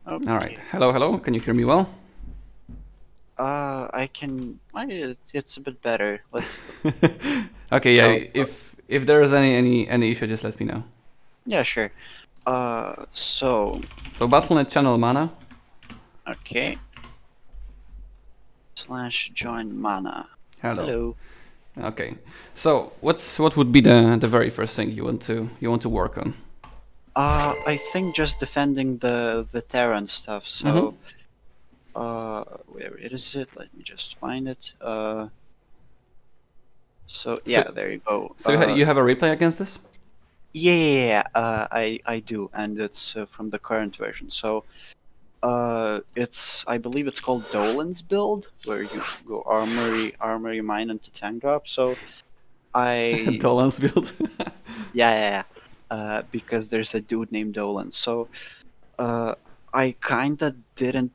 All right. Okay. Hello, hello. Can you hear me well? I can. It's a bit better. Let's. Okay, How? yeah. If there is any issue, just let me know. Yeah, sure. So So Battle.net channel MaNa. okay. Slash join mana. Hello. Hello. Okay. So what would be the very first thing you want to work on? I think just defending the Terran stuff. Mm-hmm. So where is it? Let me just find it. So So yeah, there you go. so you have a replay against this? Yeah. I do, and it's from the current version. So I believe it's called Dolan's build, where you go armory, mine, into tank drop. So I, Dolan's build. yeah. Because there's a dude named Dolan. So uh, I kinda didn't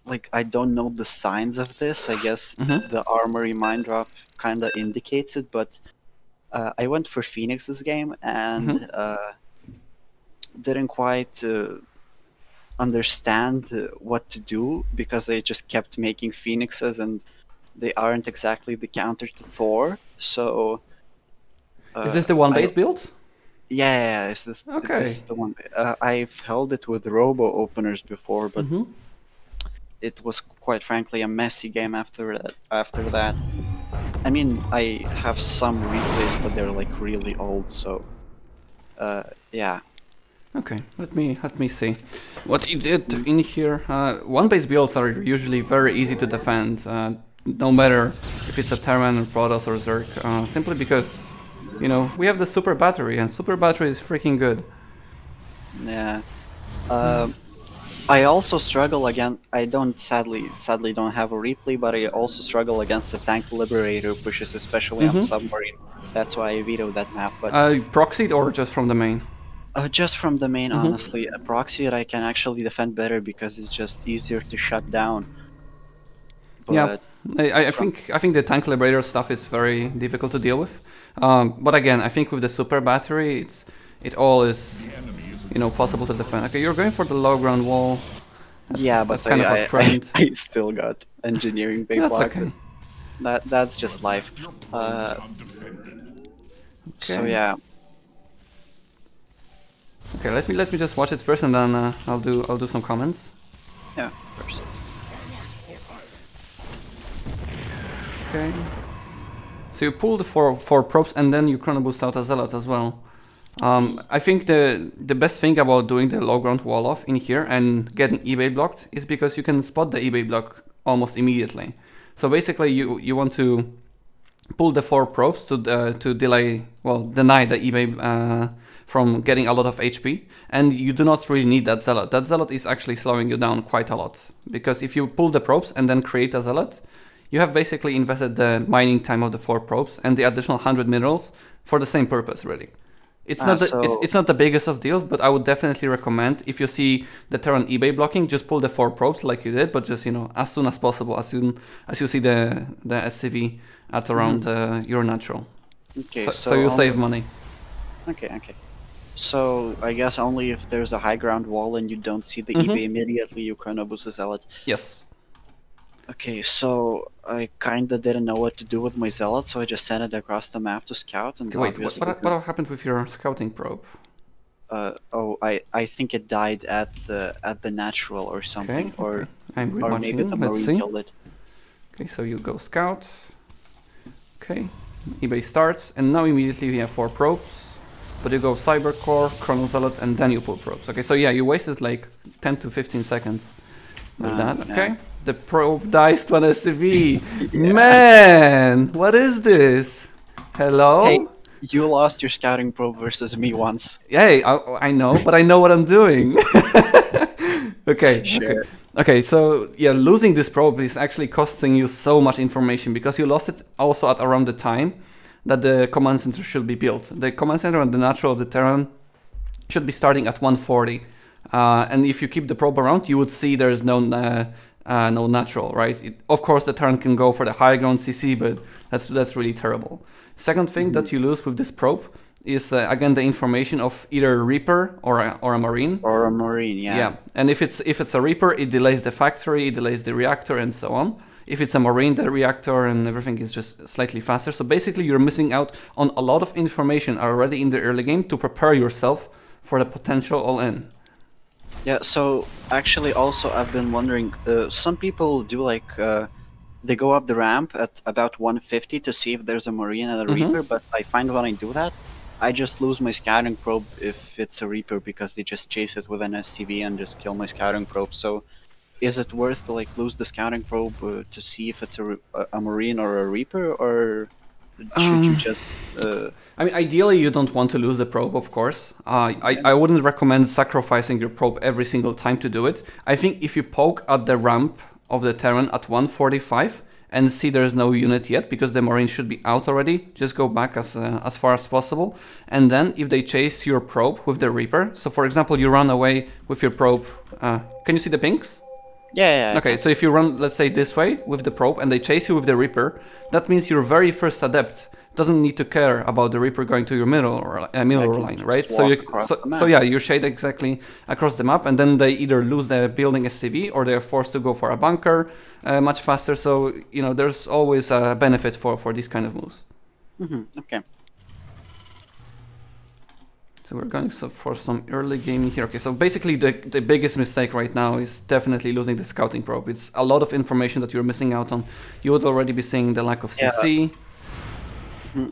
like. I don't know the signs of this. I guess Mm-hmm. the armory mine drop kinda indicates it, but I went for Phoenix this game Mm-hmm. and didn't quite. Understand what to do because they just kept making phoenixes and they aren't exactly the counter to Thor. So Is this the one I base build? yeah, this Okay. is the one. I've held it with robo openers before, but Mm-hmm. it was quite frankly a messy game after that. I mean, I have some replays, but they're like really old. So yeah. Okay, let me see what you did in here. One base builds are usually very easy to defend, no matter if it's a Terran or Protoss or Zerg, simply because we have the super battery, and super battery is freaking good. Yeah. Um, I also struggle again. I don't sadly don't have a replay, but I also struggle against the tank liberator pushes, especially on Mm-hmm. submarine. That's why I vetoed that map. But Proxied or just from the main? just from the main, Mm-hmm. honestly, a proxy I can actually defend better because it's just easier to shut down. Yeah, But I from think the tank liberator stuff is very difficult to deal with. But again, I think with the super battery, it all is possible to defend. Okay, you're going for the low ground wall. yeah, That's but kind of a trend. I still got engineering bay That's blocked. okay. That's just life. Uh, so Okay. yeah, Okay. Let me just watch it first, and then I'll do some comments. yeah, of course. Okay. So you pull the four probes, and then you chrono boost out a zealot as well. I think the best thing about doing the low ground wall off in here and getting eBay blocked is because you can spot the eBay block almost immediately. So basically, you want to pull the four probes to deny the eBay from getting a lot of HP, and you do not really need that zealot. That zealot is actually slowing you down quite a lot, because if you pull the probes and then create a zealot, you have basically invested the mining time of the four probes and the additional 100 minerals for the same purpose, really. It's not the it's, So it's not the biggest of deals, but I would definitely recommend, if you see the Terran eBay blocking, just pull the four probes like you did, but just as soon as possible, as soon as you see the SCV at around mhm. your natural. Okay, So so you save only money. okay. So I guess only if there's a high ground wall and you don't see the eBay Mm-hmm. immediately, you chrono boost a zealot. Yes. Okay, so I kinda didn't know what to do with my zealot, so I just sent it across the map to scout, and Okay, wait. What obviously, what, what happened with your scouting probe? I think it died at the natural or Okay. something, Okay. I'm or maybe the rewatching. Let's marine see. killed it. Okay, so you go scout. Okay. eBay starts, and now immediately we have four probes. But you go Cybercore, Chrono Zealot, and then you pull probes. Okay, so yeah, you wasted like 10 to 15 seconds with that. Yeah, Okay. The probe dies to an SCV. yeah. Man, what is this? Hey, Hello? you lost your scouting probe versus me once. Hey, I know, but I know what I'm doing. Okay, okay. Sure. Okay, so yeah, losing this probe is actually costing you so much information, because you lost it also at around the time that the command center should be built. The command center and the natural of the Terran should be starting at 140. And if you keep the probe around, you would see there's no natural, right? Of course, the Terran can go for the high ground CC, but that's really terrible. Second thing Mhm. that you lose with this probe is again the information of either a Reaper or a Marine. Or a Marine, yeah. Yeah, and if it's a Reaper, it delays the factory, it delays the reactor, and so on. If it's a Marine, the reactor and everything is just slightly faster. So basically, you're missing out on a lot of information already in the early game to prepare yourself for the potential all-in. Yeah, so actually also I've been wondering, some people do like, they go up the ramp at about 150 to see if there's a Marine and a Reaper, but I find when I do that, I just lose my scouting probe if it's a Reaper because they just chase it with an SCV and just kill my scouting probe. So is it worth to like lose the scouting probe to see if it's a Marine or a Reaper, or should you just... I mean, ideally, you don't want to lose the probe, of course. I wouldn't recommend sacrificing your probe every single time to do it. I think if you poke at the ramp of the Terran at 145 and see there's no unit yet, because the Marine should be out already, just go back as far as possible. And then if they chase your probe with the Reaper, so for example, you run away with your probe. Can you see the pinks? Yeah. Okay, so if you run, let's say, this way with the probe and they chase you with the Reaper, that means your very first adept doesn't need to care about the Reaper going to your middle or middle line, right? So you shade exactly across the map, and then they either lose the building SCV or they're forced to go for a bunker much faster. So there's always a benefit for these kind of moves. Okay. So we're going for some early gaming here. Okay, so basically the biggest mistake right now is definitely losing the scouting probe. It's a lot of information that you're missing out on. You would already be seeing the lack of CC.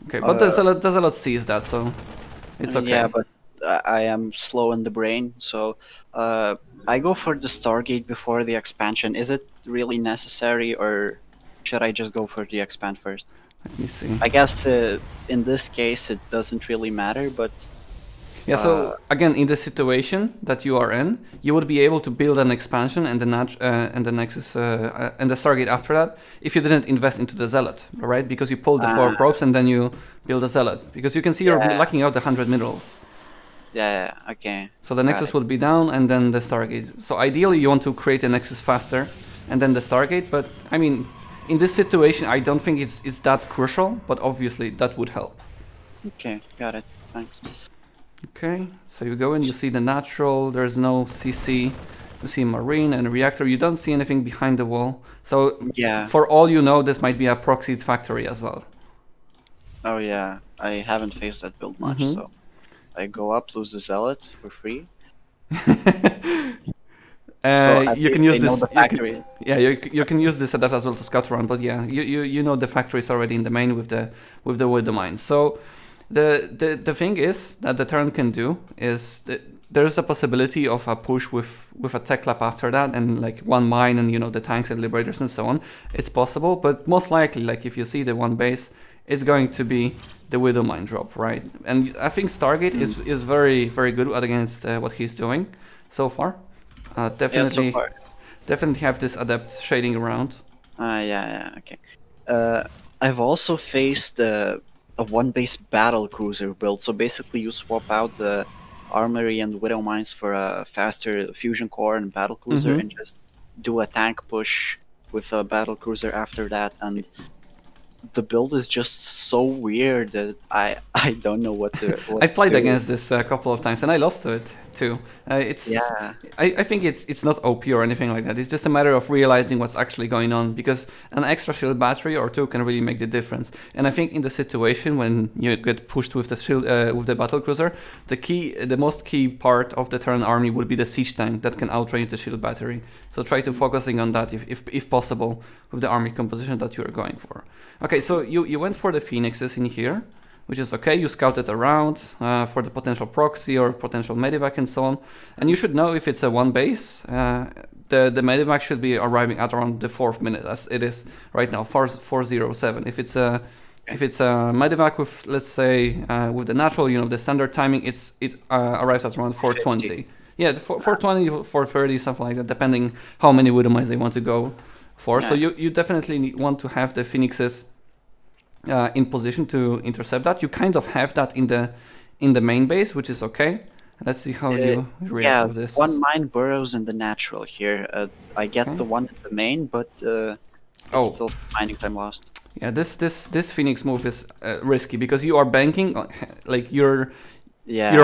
Okay, but the Zealot sees that, so it's okay. Yeah, but I am slow in the brain, so I go for the Stargate before the expansion. Is it really necessary, or should I just go for the expand first? Let me see. I guess in this case it doesn't really matter, but... Yeah, so again, in the situation that you are in, you would be able to build an expansion and the Nexus and the Stargate after that if you didn't invest into the Zealot, right? Because you pulled the 4 probes and then you build a Zealot. Because you can see you're lacking out the 100 minerals. Yeah, okay. So the Nexus would be down and then the Stargate. So ideally you want to create a Nexus faster and then the Stargate, but I mean, in this situation I don't think it's that crucial, but obviously that would help. Okay, got it. Thanks. Okay, so you go in, you see the natural, there's no CC, you see Marine and Reactor, you don't see anything behind the wall. So for all you know, this might be a proxied factory as well. Oh yeah, I haven't faced that build much, so I go up, lose the Zealot for free. You can use this. You can use this setup as well to scout around, but yeah, you know the factory is already in the main with the Widow Mine. So the thing is that the Terran can do is there's a possibility of a push with a tech lab after that, and like one mine and the tanks and liberators and so on. It's possible, but most likely, like if you see the one base, it's going to be the Widow Mine drop, right? And I think Stargate is very good against what he's doing so far. Definitely have this adept shading around. Okay. I've also faced a one base battle cruiser build. So basically, you swap out the armory and Widow Mines for a faster fusion core and battle cruiser, and just do a tank push with a battle cruiser after that. And the build is just so weird that I don't know what to. I played against this a couple of times and I lost to it too. I think it's not OP or anything like that. It's just a matter of realizing what's actually going on, because an extra shield battery or two can really make the difference. And I think in the situation when you get pushed with the shield with the battle cruiser, the most key part of the Terran army would be the siege tank that can outrange the shield battery. So try to focusing on that if possible with the army composition that you are going for. Okay, so you went for the Phoenixes in here, which is okay. You scouted around for the potential proxy or potential medevac and so on. And you should know if it's a one base, the medevac should be arriving at around the 4th minute, as it is right now, 407. If it's a medevac with, let's say, with the natural, the standard timing, it arrives at around 420. Yeah, 420, 430, something like that, depending how many Widow Mines they want to go for. Yeah. So you definitely want to have the Phoenixes in position to intercept that. You kind of have that in the main base, which is okay. Let's see how you react to this. One mine burrows in the natural here. I get the one in the main, but it's still mining time lost. Yeah, this Phoenix move is risky because you are banking, like you're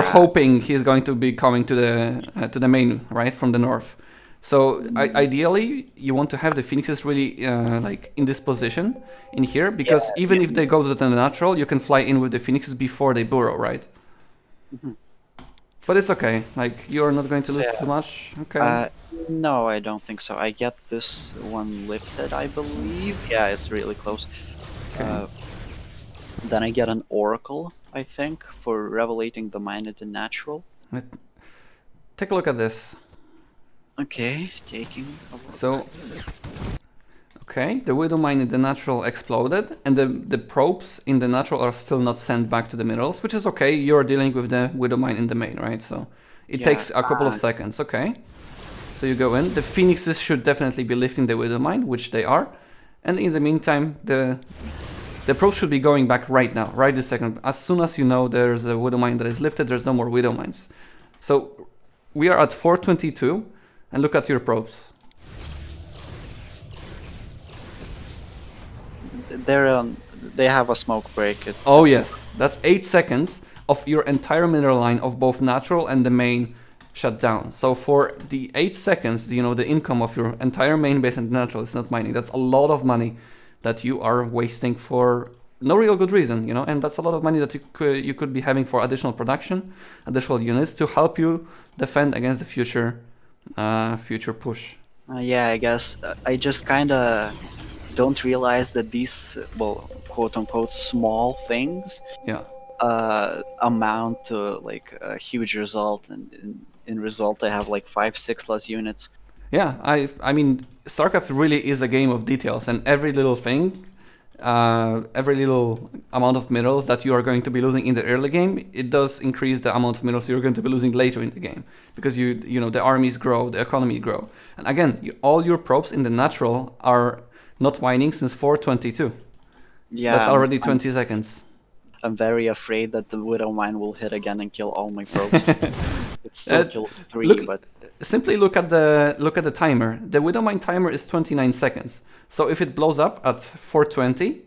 hoping he's going to be coming to the main, right, from the north. So ideally, you want to have the Phoenixes really like in this position in here, because even if they go to the natural, you can fly in with the Phoenixes before they burrow, right? But it's okay. Like, you're not going to lose too much. Okay. No, I don't think so. I get this one lifted, I believe. Yeah, it's really close. Okay. Then I get an Oracle, I think, for revelating the mine at the natural. Take a look at this. Okay, taking a look. So, okay, the Widow Mine in the natural exploded, and the probes in the natural are still not sent back to the minerals, which is okay. You're dealing with the Widow Mine in the main, right? So it takes a couple of seconds, okay? So you go in. The Phoenixes should definitely be lifting the Widow Mine, which they are. And in the meantime, the probes should be going back right now, right this second. As soon as you know there's a Widow Mine that is lifted, there's no more Widow Mines. So we are at 422, and look at your probes. They have a smoke break. Oh yes, that's 8 seconds of your entire mineral line of both natural and the main shut down. So for the 8 seconds, you know, the income of your entire main base and natural is not mining. That's a lot of money that you are wasting for no real good reason, you know, and that's a lot of money that you could be having for additional production, additional units to help you defend against the future push. Yeah, I guess I just kind of don't realize that these, well, quote-unquote small things amount to like a huge result, and in result I have like 5-6 less units. Yeah, I mean, Starcraft really is a game of details, and every little thing, every little amount of minerals that you are going to be losing in the early game, it does increase the amount of minerals you're going to be losing later in the game, because you know, the armies grow, the economy grow, and again, all your probes in the natural are not mining since 422. Yeah, that's already 20 seconds. I'm very afraid that the Widow Mine will hit again and kill all my probes. It's still killed 3, but simply look at the timer. The Widow Mine timer is 29 seconds. So if it blows up at 420,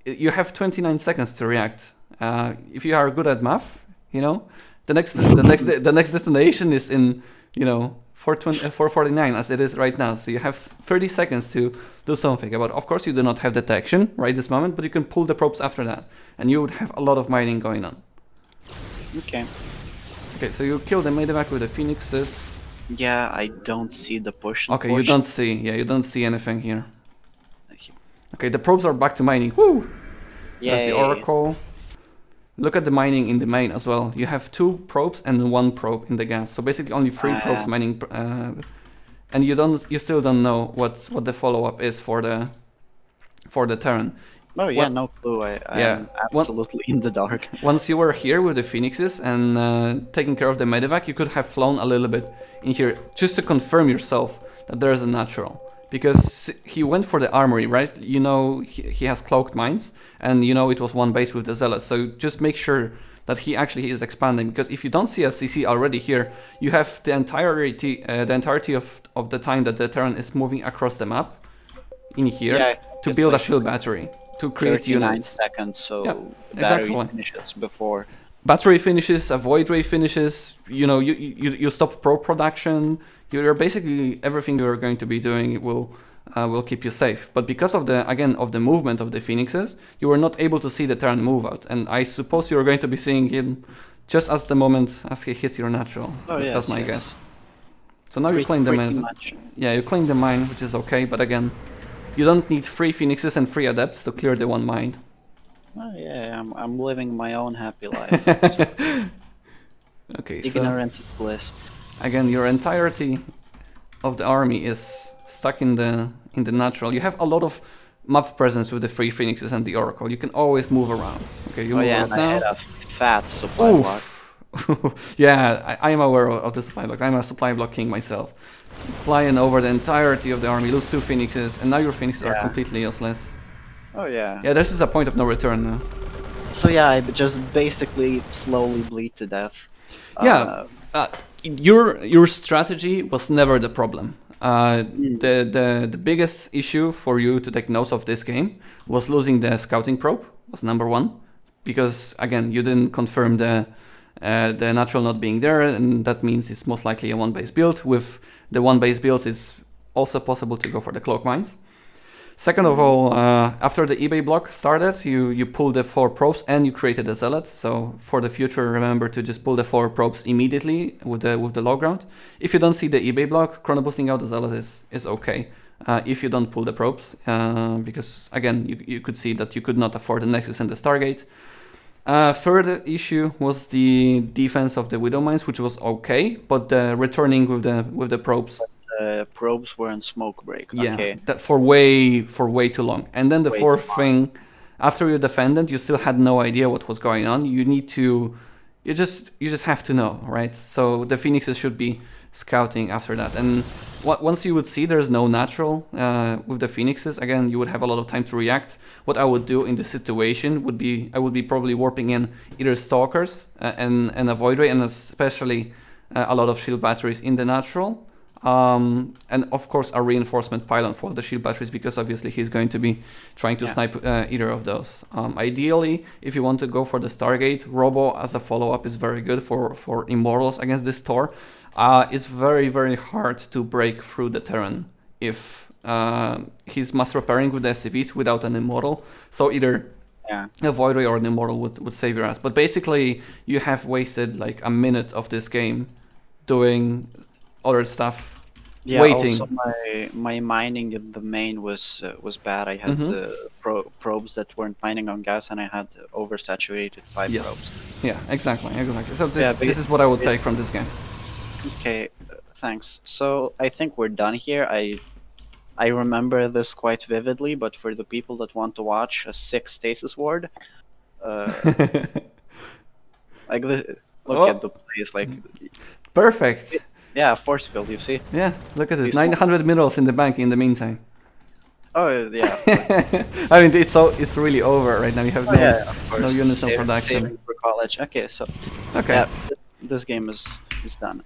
you have 29 seconds to react. If you are good at math, you know, the next detonation is in, you know, 449 as it is right now. So you have 30 seconds to do something about it. Of course, you do not have detection right this moment, but you can pull the probes after that, and you would have a lot of mining going on. Okay. Okay, so you kill the medevac with the Phoenixes. Yeah, I don't see the push. Okay, you don't see. Yeah, you don't see anything here. Okay, the probes are back to mining. Woo! Yeah. There's the Oracle. Look at the mining in the main as well. You have 2 probes and 1 probe in the gas. So basically only 3 probes mining, and you still don't know what the follow-up is for the Terran. Oh yeah, no clue. I'm absolutely in the dark. Once you were here with the Phoenixes and taking care of the medevac, you could have flown a little bit in here just to confirm yourself that there is a natural. Because he went for the armory, right? You know, he has cloaked mines, and you know it was one base with the zealots. So just make sure that he actually is expanding. Because if you don't see a CC already here, you have the entirety of the time that the Terran is moving across the map in here to build a shield battery to create 39 units. seconds, so exactly. Battery finishes before. Battery finishes, a void ray finishes. You know, you stop pro production. You're basically everything you're going to be doing will keep you safe. But because of the movement of the Phoenixes, you were not able to see the Terran move out, and I suppose you're going to be seeing him just as the moment as he hits your natural. Oh, yes, that's my guess. So now you're playing the mine. Yeah, you're playing the mine, which is okay. But again, you don't need 3 Phoenixes and 3 adepts to clear the 1 mine. Oh yeah, I'm living my own happy life. Okay, ignorance is bliss. Again, your entirety of the army is stuck in the natural. You have a lot of map presence with the 3 Phoenixes and the Oracle. You can always move around. Okay, you move around now. I had a fat supply block. Yeah, I am aware of the supply block. I'm a supply block king myself. Flying over the entirety of the army, lose 2 Phoenixes, and now your Phoenixes are completely useless. Oh yeah. Yeah, this is a point of no return now. So yeah, I just basically slowly bleed to death. Yeah, your strategy was never the problem. The biggest issue for you to take notes of this game was losing the scouting probe, was number one, because again you didn't confirm the natural not being there, and that means it's most likely a one base build. With the one base build, it's also possible to go for the cloak mines. Second of all, after the eBay block started, you pulled the 4 probes and you created a zealot. So for the future, remember to just pull the 4 probes immediately with the low ground. If you don't see the eBay block, chrono boosting out the zealot is okay. If you don't pull the probes, because again, you could see that you could not afford the Nexus and the Stargate. Third issue was the defense of the Widow Mines, which was okay, but the returning with the probes. Probes were in smoke break. Yeah, Okay. that for way too long. And then the Way fourth too long. thing, after you defended, you still had no idea what was going on. You just have to know, right? So the Phoenixes should be scouting after that. And once you would see there's no natural with the Phoenixes, again, you would have a lot of time to react. What I would do in this situation would be, I would be probably warping in either Stalkers and a Void Ray, and especially a lot of shield batteries in the natural. And of course a reinforcement pylon for the shield batteries, because obviously he's going to be trying to snipe either of those. Ideally, if you want to go for the Stargate, Robo as a follow-up is very good for Immortals against this Tor. It's very hard to break through the Terran if he's master pairing with the SCVs without an Immortal. So either a Void Ray or an Immortal would save your ass. But basically you have wasted like a minute of this game doing other stuff, waiting. Also my mining in the main was bad. I had probes that weren't mining on gas, and I had oversaturated 5 probes. Yeah, exactly. So this is what I would take from this game. Okay, thanks. So I think we're done here. I remember this quite vividly, but for the people that want to watch a 6 stasis ward, like look at the place, like perfect. Yeah, force field, you see? Yeah, look at this. 900 minerals in the bank in the meantime. Oh, yeah. I mean, it's really over right now. You have no units of production. Saving for college. Okay, so... Okay. Yeah, this game is done.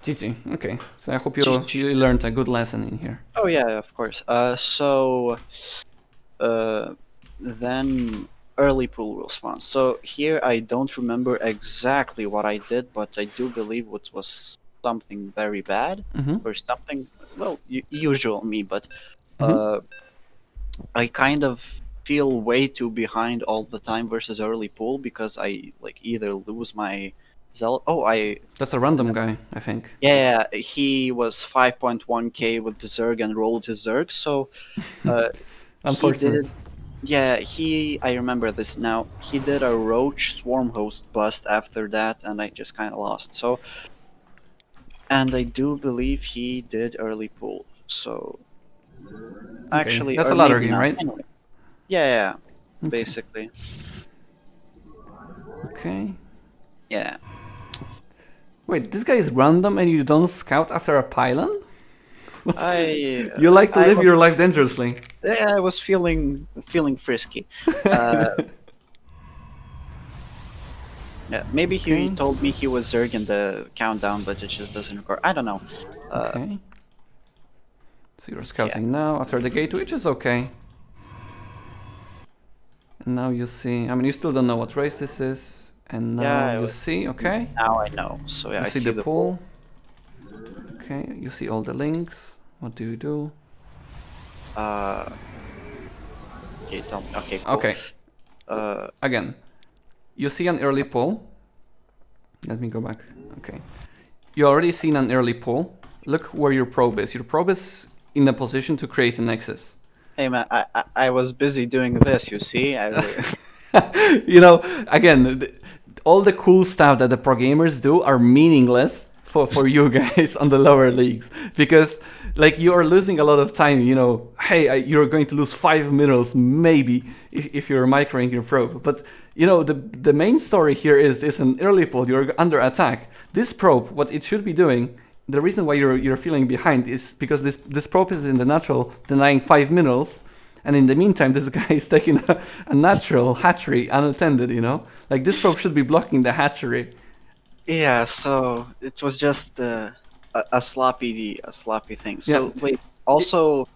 GG. Okay. So I hope you learned a good lesson in here. Oh, yeah, of course. Then early pool response. So here I don't remember exactly what I did, but I do believe it was something very bad or something, well, usual me, but I kind of feel way too behind all the time versus early pool, because I like either lose my zealot. That's a random guy, I think. Yeah, he was 5.1k with the Zerg and rolled his Zerg, so unfortunate. I remember this now. He did a Roach Swarm Host bust after that, and I just kind of lost. So, and I do believe he did early pool. So, actually, that's a ladder game, right? Anyway. Yeah, basically. Okay. Yeah. Wait, this guy is random and you don't scout after a pylon? You like to live your life dangerously. Yeah, I was feeling frisky. Yeah, maybe he told me he was Zerg in the countdown, but it just doesn't record. I don't know. Okay. So you're scouting now after the gate, which is okay. And now you see, I mean, you still don't know what race this is. And now you see, okay. Now I know. So yeah, you I see the pool. Okay, you see all the links. What do you do? Okay, tell me. Okay, cool. Okay. Again, you see an early pull. Let me go back. Okay. You already seen an early pull. Look where your probe is. Your probe is in a position to create a nexus. Hey man, I was busy doing this, you see? You know, again, all the cool stuff that the pro gamers do are meaningless for you guys on the lower leagues, because like you are losing a lot of time. You know, hey, you're going to lose 5 minerals maybe if you're microing your probe, but you know the main story here is an early pull. You're under attack. This probe, what it should be doing, the reason why you're feeling behind is because this probe is in the natural denying 5 minerals, and in the meantime this guy is taking a natural hatchery unattended. You know, like this probe should be blocking the hatchery. Yeah, so it was just a a sloppy thing. Yeah. So wait, also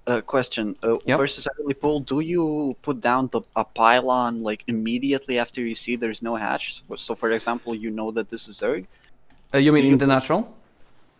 a question. Yep. Versus early pull, do you put down a pylon like immediately after you see there's no hatch? So for example, you know that this is Zerg. You Do mean you in the natural?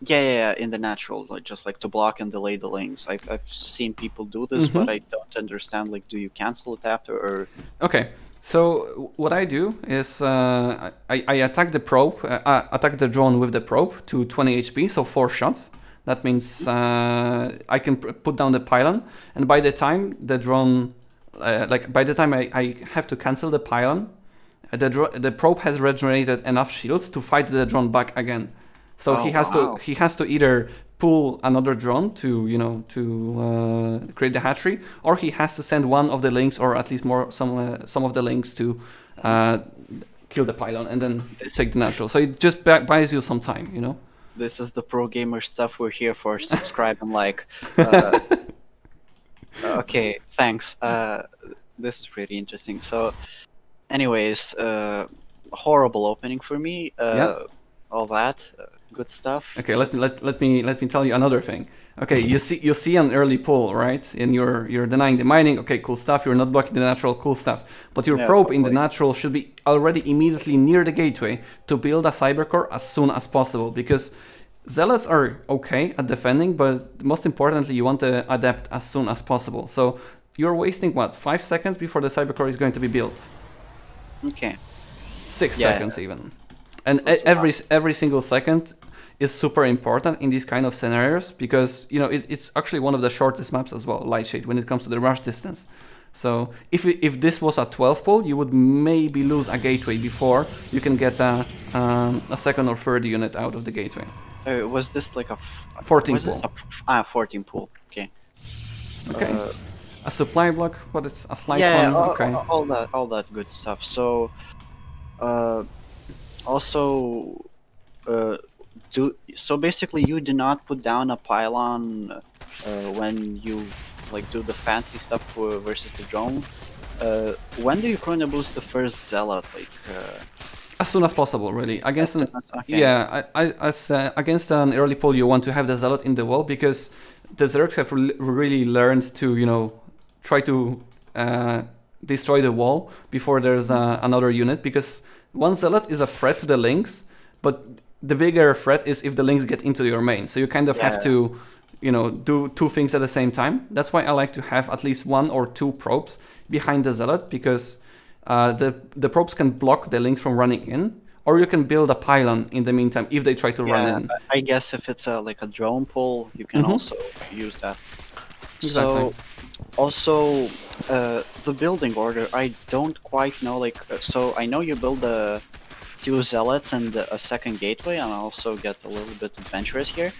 Yeah, in the natural, like just like to block and delay the links. I've seen people do this, but I don't understand. Like, do you cancel it after or? Okay. So what I do is I attack the probe, attack the drone with the probe to 20 HP, so 4 shots. That means I can put down the pylon, and by the time the drone, by the time I have to cancel the pylon, the probe has regenerated enough shields to fight the drone back again. So Oh, he has to either pull another drone to create the hatchery, or he has to send one of the links, or at least some of the links to kill the pylon and then take the natural. So it just buys you some time, you know. This is the pro gamer stuff we're here for. Subscribe and like. Okay, thanks. This is pretty interesting. So, anyways, horrible opening for me. Yeah. All that good stuff. Okay, let me tell you another thing. Okay, you see an early pull, right? And you're denying the mining. Okay, cool stuff. You're not blocking the natural, cool stuff. But your Yeah, probe in the totally. natural should be already immediately near the gateway to build a cybercore as soon as possible, because zealots are okay at defending, but most importantly, you want the adept as soon as possible. So you're wasting what, 5 seconds before the cybercore is going to be built? Okay. 6 Yeah. seconds even. And That's a every single second is super important in these kind of scenarios, because it's actually one of the shortest maps as well, Lightshade, when it comes to the rush distance. So if this was a 12 pull, you would maybe lose a gateway before you can get a second or third unit out of the gateway. Was this like a 14 was pull. This 14 pull. Okay. Okay. A supply block, what is a slight Yeah, one? Okay. all that good stuff. So, also, so basically you do not put down a pylon when you like do the fancy stuff versus the drone. When do you chrono boost the first zealot? Like as soon as possible, really. Against an, okay. yeah, against an early pull, you want to have the zealot in the wall, because the Zergs have really learned to try to destroy the wall before there's another unit, because one zealot is a threat to the links, but the bigger threat is if the links get into your main. So you kind of have to do two things at the same time. That's why I like to have at least 1 or 2 probes behind the zealot, because the probes can block the links from running in, or you can build a pylon in the meantime if they try to run in. I guess if it's like a drone pull, you can also use that. Exactly. So, also, the building order, I don't quite know. Like, so I know you build the 2 zealots and a second gateway, and also get a little bit adventurous here.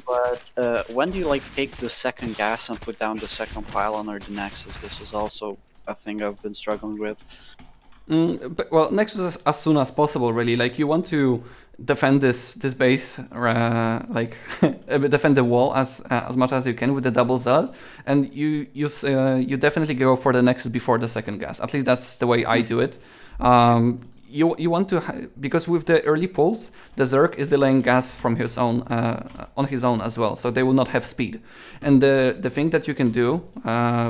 But when do you like take the second gas and put down the second pylon or the nexus? This is also a thing I've been struggling with. Well, Nexus as soon as possible, really. Like, you want to defend this base, like defend the wall as much as you can with the double zealot, and you definitely go for the Nexus before the second gas. At least that's the way I do it. You want to because with the early pulls, the Zerg is delaying gas from his own on his own as well, so they will not have speed. And the thing that you can do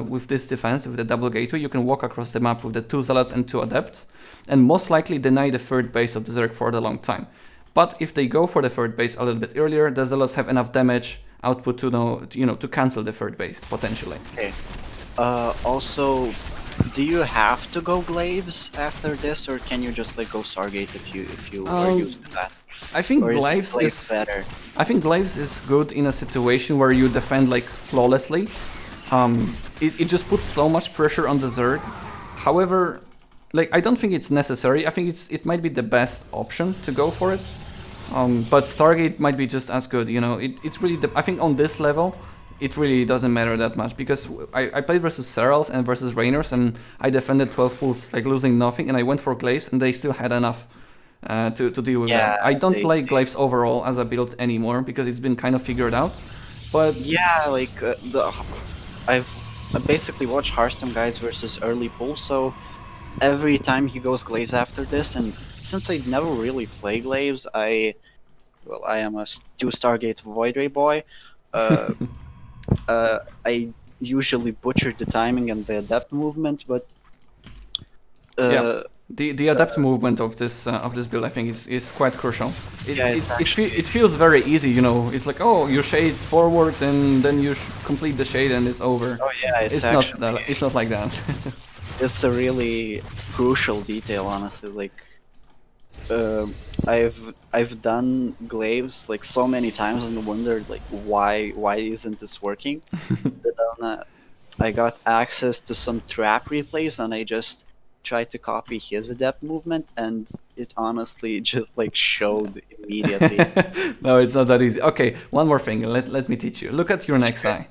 with this defense, with the double gateway, you can walk across the map with the 2 zealots and 2 adepts, and most likely deny the third base of the Zerg for a long time. But if they go for the third base a little bit earlier, the zealots have enough damage output to cancel the third base potentially. Okay. Also, do you have to go glaives after this, or can you just like go Stargate if you are used to that? I think Or glaives Glaive is better. I think glaives is good in a situation where you defend like flawlessly. It just puts so much pressure on the Zerg. However, like, I don't think it's necessary. I think it might be the best option to go for it. But Stargate might be just as good. It's really I think on this level, it really doesn't matter that much, because I played versus Serals and versus Rainers, and I defended 12 pulls like losing nothing, and I went for glaives and they still had enough to deal with that. I don't like glaives overall as a build anymore, because it's been kind of figured out. But yeah, like I've basically watched Hearthstone guys versus early pull, so every time he goes glaives after this, and since I never really play glaives, I well, I am a 2 Stargate Void Ray boy. Uh, I usually butcher the timing and the adept movement, but Yeah. uh, The adapt movement of this build, I think, is quite crucial. yeah, it's actually It feels very easy, you know. It's like, oh, you shade forward and then you complete the shade and it's over. oh yeah, it's Not actually that, it's not like that. it's a really crucial detail, honestly. Like, um I've done glaives like so many times and wondered like why isn't this working? But then, I got access to some trap replays and I just tried to copy his adept movement and it honestly just like showed immediately. No, it's not that easy. Okay, one more thing. Let me teach you. Look at your nexi,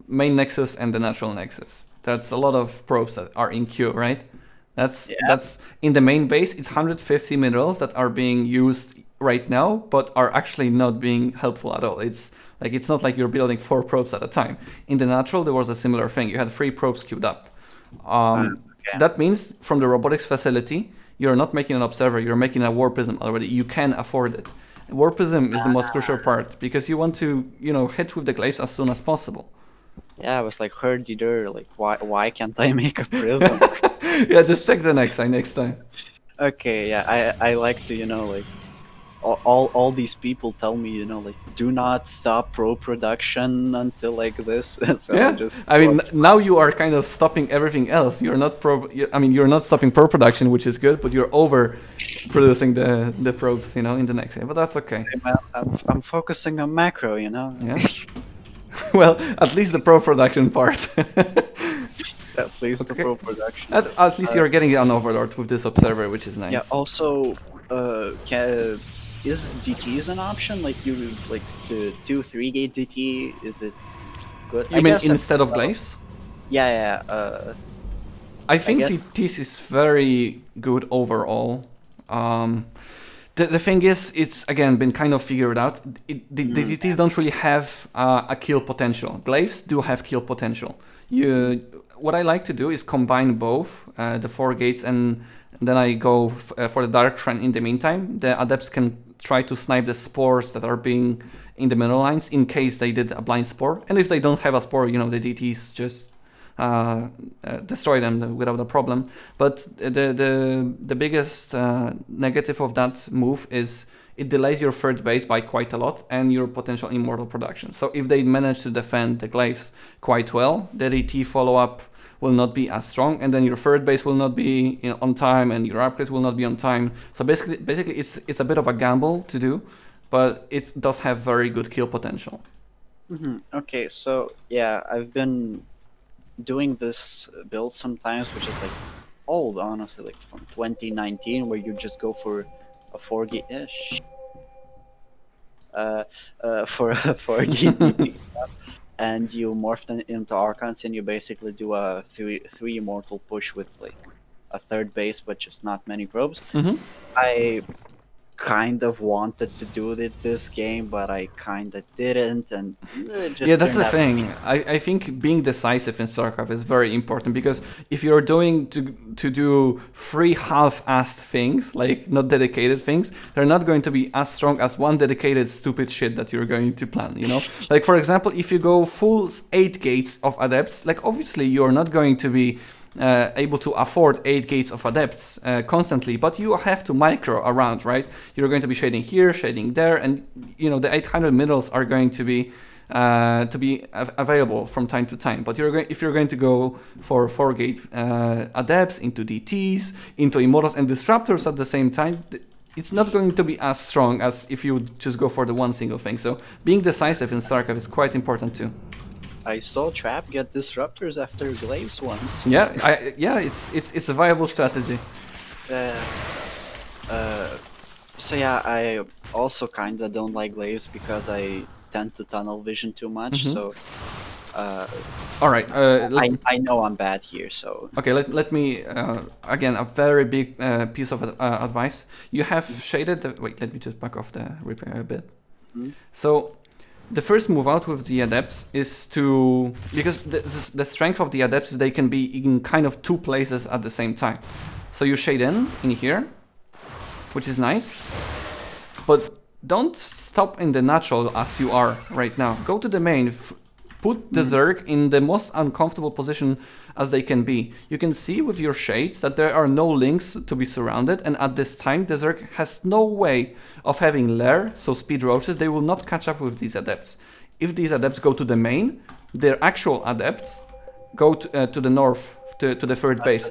main nexus and the natural nexus. That's a lot of probes that are in queue, right? Yeah. That's in the main base. It's 150 minerals that are being used right now, but are actually not being helpful at all. It's not like you're building 4 probes at a time. In the natural, there was a similar thing. You had 3 probes queued up. Okay. That means from the robotics facility, you're not making an observer, you're making a warpism already. You can afford it. Warpism is the most crucial part because you want to, hit with the glaives as soon as possible. Yeah, I was like, heard you there. Like, why can't I make a prism? Yeah, just check the next time. Okay, yeah, I like to, like, all these people tell me, like, do not stop pro production until like this. So I Yeah, just I mean, now you are kind of stopping everything else. You're not you're not stopping pro production, which is good, but you're over producing the probes, in the next game. But that's okay. I'm focusing on macro, Yeah. Well, at least the pro production part. At least the Okay. pro production. At least you're getting an overlord with this observer, which is nice. Yeah. Also, is DTs an option? Like you like the 2-3 gate DT? Is it good? You mean instead of glaives? Yeah, yeah. I think guess- this is very good overall. The thing is, it's again been kind of figured out. The DTs don't really have a kill potential. Glaives do have kill potential. What I like to do is combine both the 4 gates, and then I go for the dark trend in the meantime. The adepts can try to snipe the spores that are being in the middle lines in case they did a blind spore. And if they don't have a spore, the DTs just destroy them without a problem. But the biggest negative of that move is it delays your third base by quite a lot and your potential immortal production. So if they manage to defend the glaives quite well, the DT follow-up will not be as strong, and then your third base will not be on time, and your upgrades will not be on time. So basically, it's a bit of a gamble to do, but it does have very good kill potential. Okay, so yeah, I've been doing this build sometimes, which is like old, honestly, like from 2019, where you just go for a 4 gate ish. For a 4 gate DT, and you morph them into Archons, and you basically do a three immortal push with like a third base, but just not many probes. I kind of wanted to do it this game, but I kind of didn't, and it just Yeah, that's turned the out- thing. I think being decisive in StarCraft is very important, because if you're doing to do 3 half-assed things, like not dedicated things, they're not going to be as strong as one dedicated stupid shit that you're going to plan, Like, for example, if you go full 8 gates of adepts, like obviously you're not going to be able to afford 8 gates of adepts constantly, but you have to micro around, right? You're going to be shading here, shading there, and the 800 minerals are going to be available from time to time. But if you're going to go for 4 gate adepts into DTs, into immortals and disruptors at the same time, it's not going to be as strong as if you just go for the one single thing. So being decisive in StarCraft is quite important too. I saw Trap get disruptors after glaives once. Yeah, it's a viable strategy. So yeah, I also kind of don't like glaives because I tend to tunnel vision too much. So All right. I know I'm bad here. So Okay, let me again, a very big piece of advice. You have shaded the, wait, let me just back off the repair a bit. So the first move out with the adepts is to, because the strength of the adepts is they can be in kind of 2 places at the same time. So you shade in here, which is nice, but don't stop in the natural as you are right now. Go to the main. Put the Zerg in the most uncomfortable position as they can be. You can see with your shades that there are no links to be surrounded, and at this time the Zerg has no way of having lair, so speed roaches. They will not catch up with these adepts. If these adepts go to the main, their actual adepts go to the north, to the third base.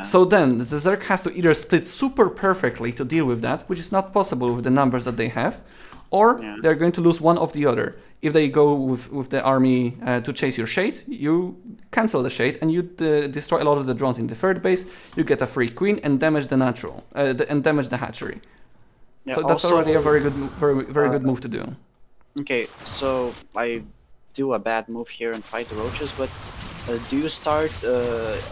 So then the Zerg has to either split super perfectly to deal with that, which is not possible with the numbers that they have, or they're going to lose one of the other. If they go with the army to chase your shade, you cancel the shade and you destroy a lot of the drones in the third base. You get a free queen and damage the natural and damage the hatchery. Yeah, so that's already a very good move to do. Okay, so I do a bad move here and fight the roaches, but do you start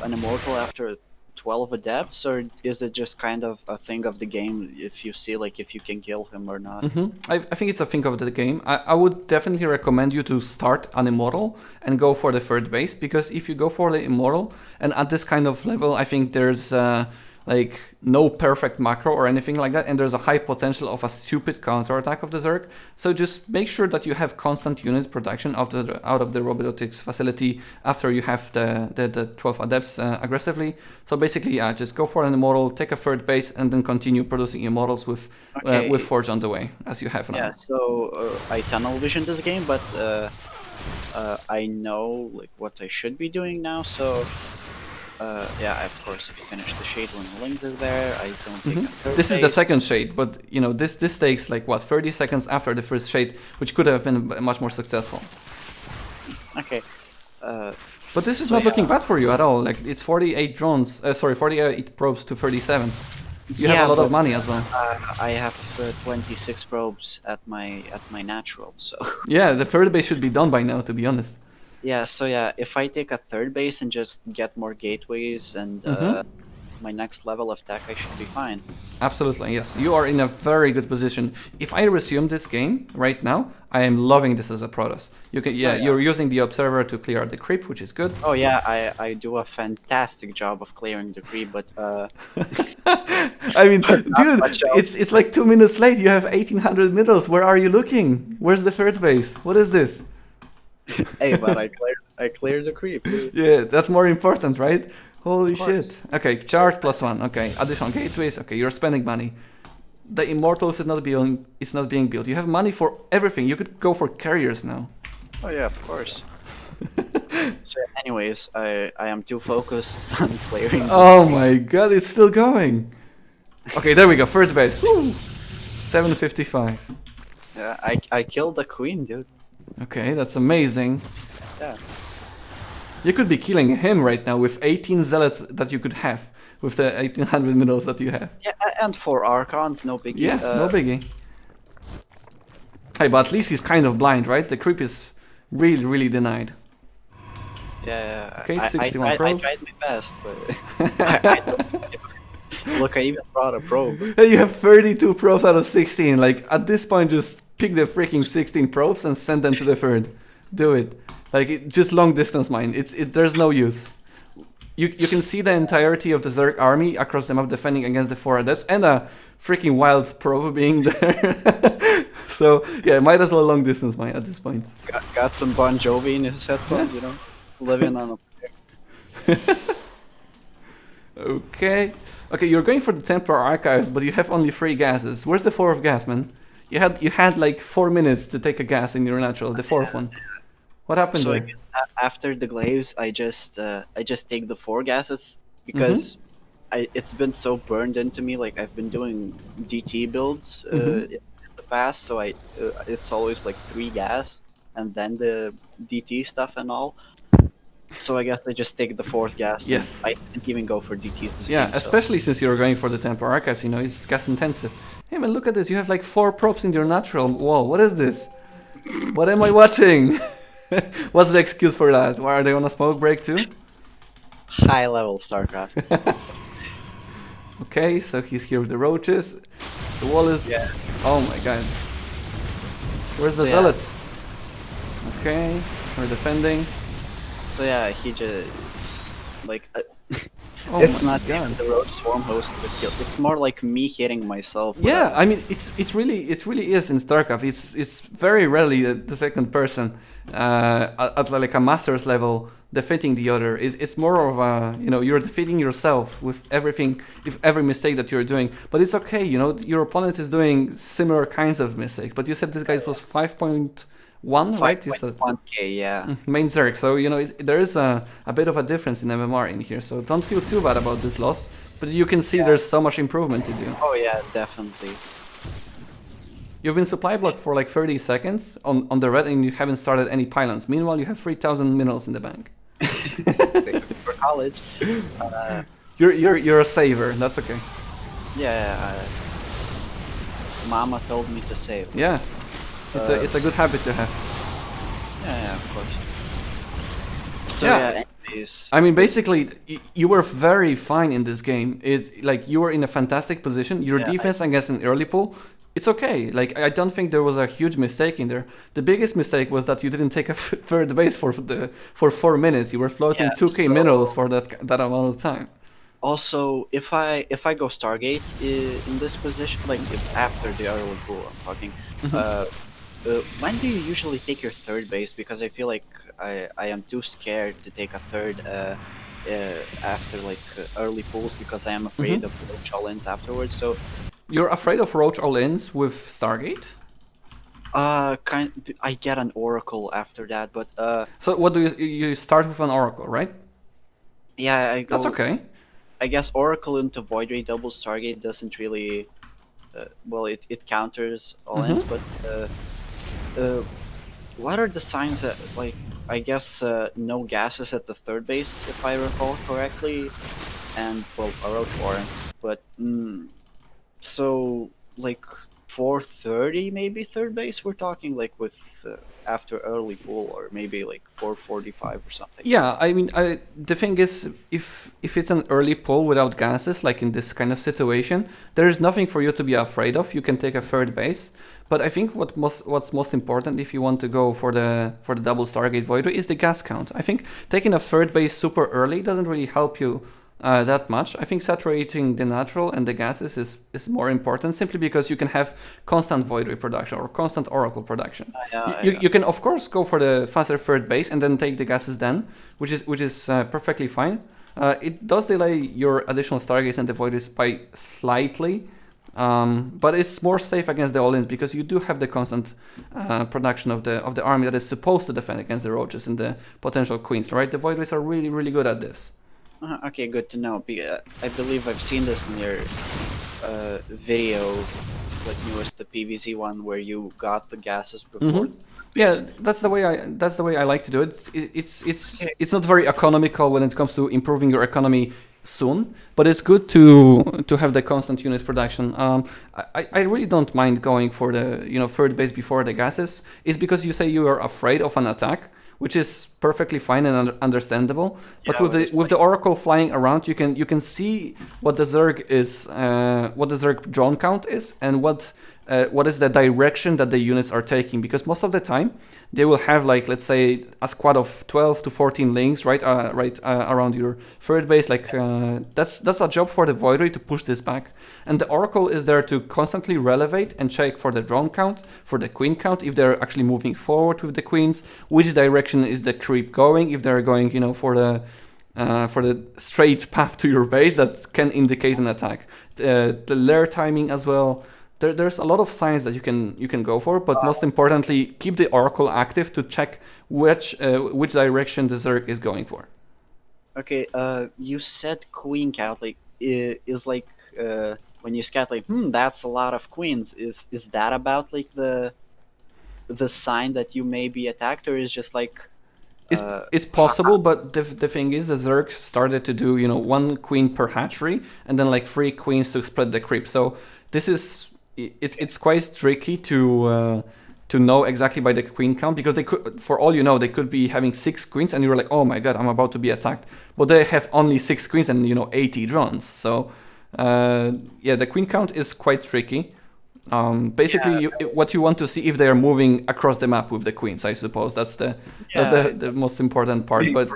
an immortal after 12 adepts, or is it just kind of a thing of the game if you see like if you can kill him or not? I think it's a thing of the game. I would definitely recommend you to start an immortal and go for the third base, because if you go for the immortal and at this kind of level, I think there's like no perfect macro or anything like that, and there's a high potential of a stupid counterattack of the Zerg. So just make sure that you have constant unit protection out of the robotics facility after you have the 12 adepts aggressively. So basically, yeah, just go for an immortal, take a third base, and then continue producing immortals with Forge on the way as you have now. Yeah. So I tunnel vision this game, but I know like what I should be doing now. So. Yeah, of course, if you finish the shade when the link is there, I don't take a third This base. is the second shade, but you know, this takes like what, 30 seconds after the first shade, which could have been much more successful. Okay. But this is not looking bad for you at all. Like, it's 48 drones, 48 probes to 37. You have a lot of money as well. I have 26 probes at my natural, so. Yeah, the third base should be done by now, to be honest. Yeah, so yeah, if I take a third base and just get more gateways and my next level of tech, I should be fine. Absolutely, yes. You are in a very good position. If I resume this game right now, I am loving this as a Protoss. You can, you're using the Observer to clear the creep, which is good. Oh yeah, I do a fantastic job of clearing the creep, but I mean, dude, it's like 2 minutes late. You have 1800 middles. Where are you looking? Where's the third base? What is this? Hey, but I cleared the creep. Dude. Yeah, that's more important, right? Holy shit. Okay, charge +1. Okay, additional gateways. Okay, you're spending money. The Immortals is not being built. You have money for everything. You could go for carriers now. Oh yeah, of course. So anyways, I am too focused on clearing. Oh my god, it's still going. Okay, there we go. Third base. Woo! 755. Yeah, I killed the queen, dude. Okay, that's amazing. Yeah. You could be killing him right now with 18 zealots that you could have, with the 1800 middles that you have. Yeah, and 4 archons, no biggie. Yeah, no biggie. Hey, but at least he's kind of blind, right? The creep is really denied. Yeah. Okay, 61 probes. I tried my best, but look, I even brought a probe. Hey, you have 32 probes out of 16. Like, at this point, just pick the freaking 16 probes and send them to the third. Do it. Like, just long distance mine. There's no use. You can see the entirety of the Zerg army across the map defending against the 4 adepts and a freaking wild probe being there. So, yeah, might as well long distance mine at this point. Got some Bon Jovi in his headphones, you know? Living on a... Okay. Okay, you're going for the Templar Archives, but you have only 3 gases. Where's the 4th gas, man? You had like 4 minutes to take a gas in your natural, the 4th one. What happened so there? After the glaives, I just take the 4 gases because it's been so burned into me. Like I've been doing DT builds in the past, so it's always like 3 gas and then the DT stuff and all. So I guess I just take the 4th gas. Yes. I didn't even go for DTs. Yeah, especially since you're going for the Templar Archives, you know, it's gas intensive. Hey man, look at this. You have like 4 probes in your natural wall. What is this? What am I watching? What's the excuse for that? Why are they on a smoke break too? High level Starcraft. Okay, so he's here with the roaches. The wall is... Yeah. Oh my god. Where's the zealot? Okay, we're defending. So yeah, he just... Like... Oh It's my not god. even the roach swarm host the kill. It's more like me hitting myself Yeah, without. I mean it really is in StarCraft. It's very rarely the second person at like a master's level defeating the other. It's more of a, you know, you're defeating yourself with everything, if every mistake that you're doing. But it's okay, you know, your opponent is doing similar kinds of mistakes. But you said this guy was 5.1, right? You said 5.1k, yeah. main Zerg. So you know there is a bit of a difference in MMR in here. So don't feel too bad about this loss. But you can see there's so much improvement to do. Oh yeah, definitely. You've been supply blocked for like 30 seconds on the red and you haven't started any pylons. Meanwhile, you have 3,000 minerals in the bank. Save it for college. Uh, You're a saver. That's okay. yeah, Mama told me to save. Yeah, it's a good habit to have. Yeah, of course. So Yeah. yeah, anyways. I mean, basically, you were very fine in this game. It like you were in a fantastic position. Your Yeah, defense against an early pull, it's okay. Like I don't think there was a huge mistake in there. The biggest mistake was that you didn't take a third base for 4 minutes. You were floating Yeah, 2k so- minerals for that amount of time. Also, if I go Stargate in this position, like after the early pool, I'm talking. When do you usually take your third base? Because I feel like I am too scared to take a third after like early pools because I am afraid of the challenge afterwards. So You're afraid of roach all-ins with Stargate? I get an oracle after that, but So what do you start with an oracle, right? yeah, I go. That's okay. I guess oracle into void ray double Stargate doesn't really. Well, it counters all ends, but what are the signs that, like, I guess no gases at the third base, if I recall correctly, and well, a roach warren, but so like 4:30 maybe third base we're talking, like with after early pool, or maybe like 4:45 or something. Yeah, I mean, the thing is, if it's an early pull without gases, like in this kind of situation, there is nothing for you to be afraid of. You can take a third base. But I think what's most important if you want to go for the double Stargate Void Ray is the gas count. I think taking a third base super early doesn't really help you that much. I think saturating the natural and the gases is more important, simply because you can have constant Void Ray production or constant Oracle production. You can of course go for the faster third base and then take the gases then, which is perfectly fine. It does delay your additional Stargates and the Void Rays by slightly. But it's more safe against the all-ins because you do have the constant production of the army that is supposed to defend against the roaches and the potential queens, right? The Void Rays are really, really good at this. Okay, good to know. I believe I've seen this in your video, like newest, the PVZ one, where you got the gases before. Yeah, that's the way I like to do it. It's not very economical when it comes to improving your economy soon, but it's good to have the constant unit production. I really don't mind going for the third base before the gases. It's because you say you are afraid of an attack, which is perfectly fine and understandable. But Yeah, with the Oracle flying around, you can see what the Zerg is, what the Zerg drone count is, and what is the direction that the units are taking. Because most of the time, they will have, like, let's say a squad of 12 to 14 links right around your third base. Like that's a job for the Void Ray to push this back, and the Oracle is there to constantly relevate and check for the drone count, for the queen count, if they're actually moving forward with the queens, which direction is the creep going, if they're going for the straight path to your base that can indicate an attack, the lair timing as well. There's a lot of signs that you can go for, but most importantly, keep the Oracle active to check which direction the Zerg is going for. Okay, you said queen count, like is like when you scout, like that's a lot of queens. Is that about like the sign that you may be attacked, or is just like It's possible, but the thing is, the Zerg started to do one queen per hatchery, and then like 3 queens to spread the creep. So this is it's quite tricky to know exactly by the queen count, because they could, for all you know, they could be having 6 queens, and you're like, oh my god, I'm about to be attacked. But they have only 6 queens and 80 drones. So yeah, the queen count is quite tricky. Basically, what you want to see if they are moving across the map with the queens. I suppose that's the most important part. But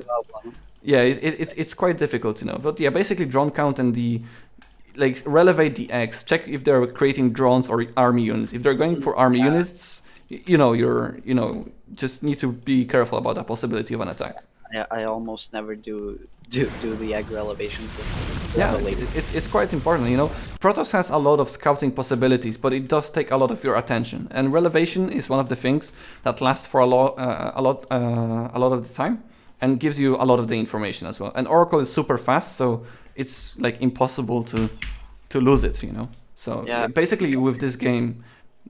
Yeah, it's quite difficult, But yeah, basically drone count and the like relevate the X. Check if they're creating drones or army units. If they're going for army units, just need to be careful about the possibility of an attack. I almost never do the egg relevations with Yeah, level 8. it's quite important. Protoss has a lot of scouting possibilities, but it does take a lot of your attention. And relevation is one of the things that lasts for a lot of the time, and gives you a lot of the information as well. And Oracle is super fast, so it's like impossible to lose it. So Yeah. basically, with this game,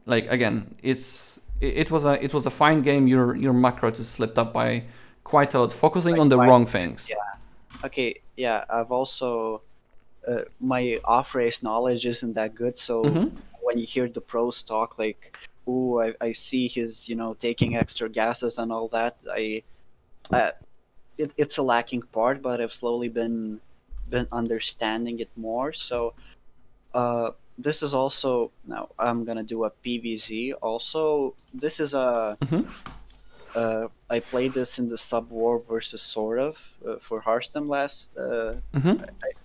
like again, it was a fine game. Your macro just slipped up by quite a lot, focusing on the wrong things. Yeah. Okay. Yeah. I've also my off-race knowledge isn't that good, so when you hear the pros talk like, "Ooh, I see he's taking extra gases and all that," it's a lacking part, but I've slowly been understanding it more. So this is also now I'm gonna do a PVZ. Also, this is a I played this in the Sub War versus sort of for Hearthstone last.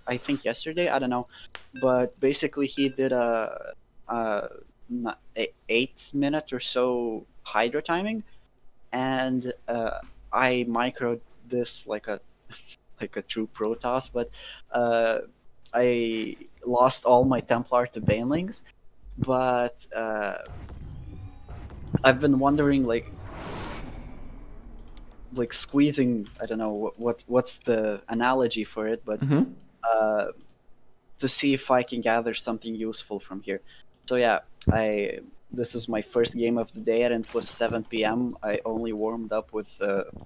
I think yesterday. I don't know, but basically he did a 8 minute or so hydro timing, and I microed this like a like a true Protoss, but I lost all my Templar to Banelings. But I've been wondering like squeezing. I don't know what's the analogy for it, but uh, to see if I can gather something useful from here. So yeah, this was my first game of the day, and it was 7 p.m. I only warmed up with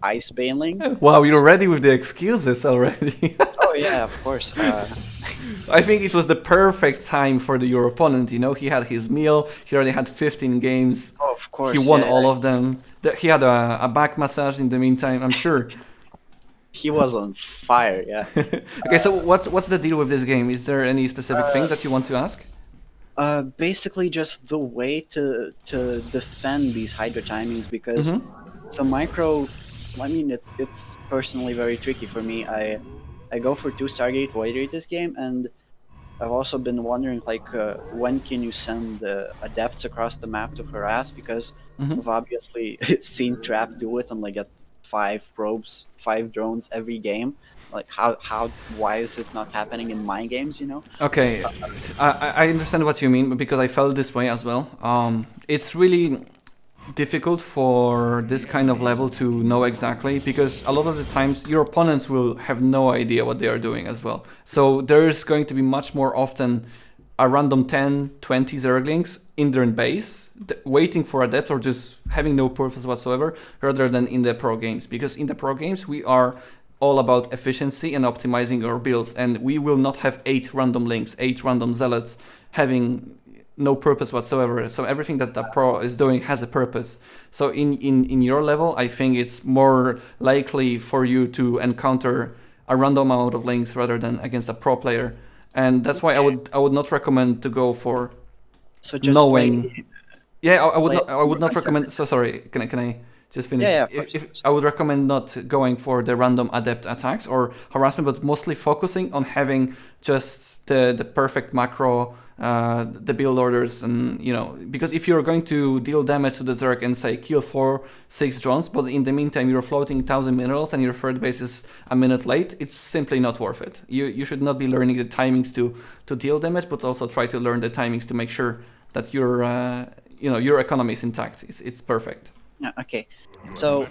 Ice Baneling. Wow, you're ready with the excuses already. Oh yeah, of course. I think it was the perfect time for your opponent. He had his meal. He already had 15 games. Oh, of course. He won all of them. He had a back massage in the meantime, I'm sure. He was on fire, yeah. Okay, so what's the deal with this game? Is there any specific thing that you want to ask? Basically just the way to defend these hydro timings, because the micro, I mean, it's personally very tricky for me. I go for 2 Stargate Void Rate this game, and I've also been wondering when can you send adepts across the map to harass, because I've obviously seen Trap do it and get 5 probes, 5 drones every game. Like why is it not happening in my games? Okay, I understand what you mean, because I felt this way as well. It's really difficult for this kind of level to know exactly, because a lot of the times your opponents will have no idea what they are doing as well. So there's going to be much more often a random 10, 20 Zerglings in their base, waiting for a depth or just having no purpose whatsoever, rather than in the pro games. Because in the pro games we are all about efficiency and optimizing our builds, and we will not have 8 random links, 8 random zealots having no purpose whatsoever. So everything that the pro is doing has a purpose. So in your level, I think it's more likely for you to encounter a random amount of links rather than against a pro player, and that's why I would not recommend to go for knowing. Yeah, I would not recommend. So sorry, can I just finish? Yeah, if I would recommend not going for the random adept attacks or harassment, but mostly focusing on having just the perfect macro, the build orders, and because if you're going to deal damage to the Zerg and say kill 4-6 drones, but in the meantime you're floating 1,000 minerals and your third base is a minute late, it's simply not worth it. You should not be learning the timings to deal damage, but also try to learn the timings to make sure that your economy is intact. It's perfect. Yeah, okay. So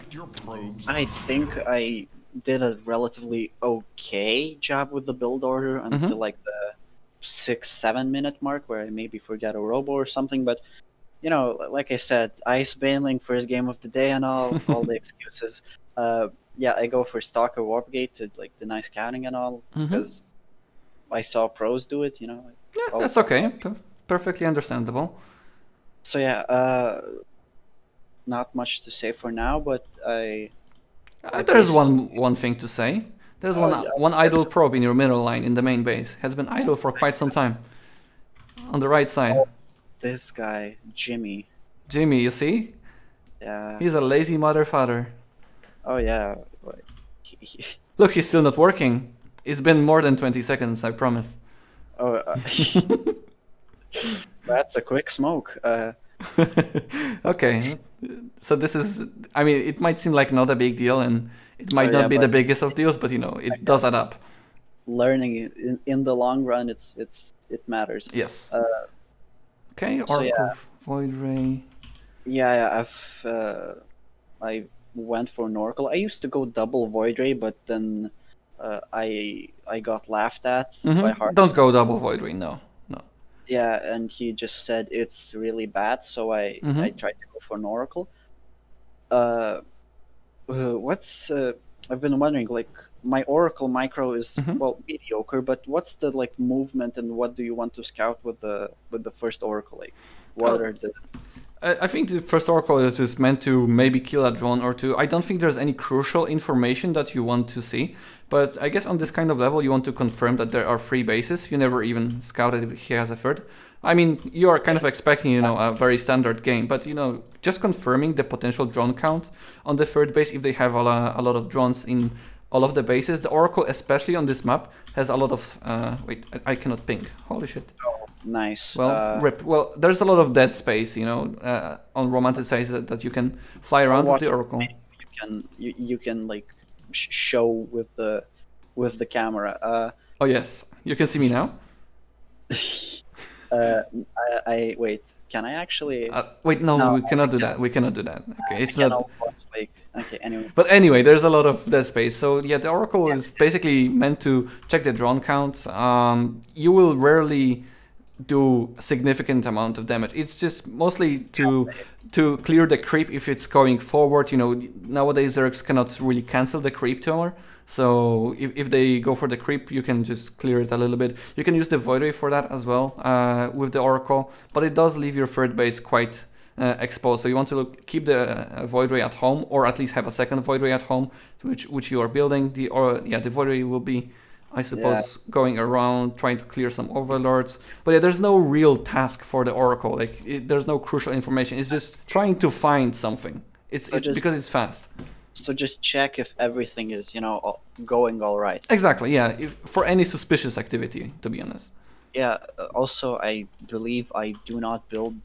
I think I did a relatively okay job with the build order until the 6-7 minute mark, where I maybe forgot a robo or something. But like I said, Ice Baneling first game of the day and all the excuses. Yeah, I go for Stalker Warpgate to deny scouting and all, because I saw pros do it. Yeah, that's okay. Perfectly understandable. So yeah, not much to say for now, but there's one thing to say. There's one idle probe in your middle line in the main base. Has been idle for quite some time. On the right side. Oh, this guy, Jimmy. Jimmy, you see? Yeah. He's a lazy mother father. Oh yeah. Look, he's still not working. It's been more than 20 seconds, I promise. Oh, that's a quick smoke. Okay, so this is, I mean, it might seem like not a big deal, and it Oh might yeah, not be the but biggest of deals, but you know, I it does guess add up. learning in the long run, it matters. Yes. Uh, Okay, so Oracle yeah, Void Ray. yeah, I went for an Oracle. I used to go double Void Ray, but then I got laughed at by Don't go Hardstone. double Void Ray, no. No. Yeah, and he just said it's really bad, so I tried to go for an Oracle. Uh, what's I've been wondering, like my Oracle micro is well mediocre, but what's the like movement and what do you want to scout with the first Oracle? Like, what Oh, are the I think the first Oracle is just meant to maybe kill a drone or two. I don't think there's any crucial information that you want to see, but I guess on this kind of level you want to confirm that there are three bases. You never even scouted if he has a third. I mean, you are kind of expecting, you know, a very standard game, but you know, just confirming the potential drone count on the third base if they have a lot of drones in all of the bases. The Oracle, especially on this map, has a lot of. Wait, I cannot ping. Holy shit. nice? Well, rip. Well, there's a lot of dead space, you know, on romanticized that you can fly I'll around with watch the Oracle. you can like show with the camera. Oh yes, you can see me now. Uh, I wait. Can I actually? Wait, no, No, we cannot I do can. that. We cannot do that. Okay, I it's not. cannot watch like. Okay. Anyway. But anyway, there's a lot of dead space. So yeah, the Oracle is basically meant to check the drone count. You will rarely do a significant amount of damage. It's just mostly to clear the creep if it's going forward. You know, nowadays Zergs cannot really cancel the creep tower. So if they go for the creep, you can just clear it a little bit. You can use the Void Ray for that as well with the Oracle, but it does leave your third base quite exposed. So you want to keep the Void Ray at home, or at least have a second Void Ray at home, which you are building. The Void Ray will be, I suppose, going around trying to clear some overlords. But yeah, there's no real task for the Oracle. Like there's no crucial information. It's just trying to find something. It's because it's fast. So just check if everything is going all right. Exactly. Yeah. For any suspicious activity, to be honest. Yeah. Also, I believe I do not build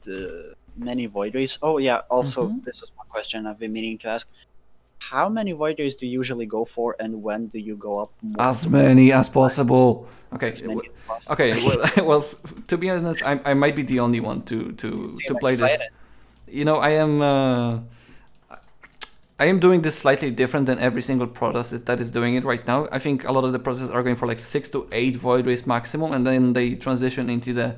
many void rays. Oh yeah. Also, this is one question I've been meaning to ask. How many void rays do you usually go for, and when do you go up more? As many as possible. Okay. As many as possible. Okay. Well, to be honest, I might be the only one to play this. You know, I am doing this slightly different than every single process that is doing it right now. I think a lot of the processes are going for like 6 to 8 void rays maximum, and then they transition into the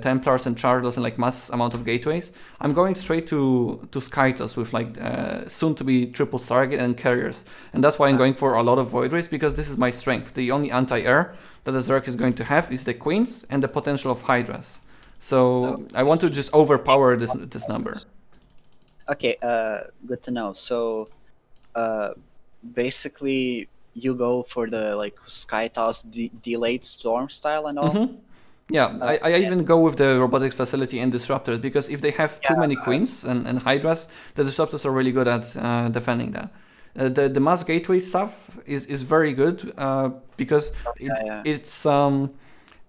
Templars and Chargers and like mass amount of gateways. I'm going straight to Skytos with like soon to be triple Stargate and carriers, and that's why I'm going for a lot of void rays, because this is my strength. The only anti-air that the Zerg is going to have is the Queens and the potential of Hydras. So I want to just overpower this number. Okay, good to know. So, basically, you go for the like Skytoss delayed storm style and all. Yeah, I even go with the robotics facility and disruptors, because if they have too many queens and hydras, the disruptors are really good at defending that. The mass gateway stuff is very good because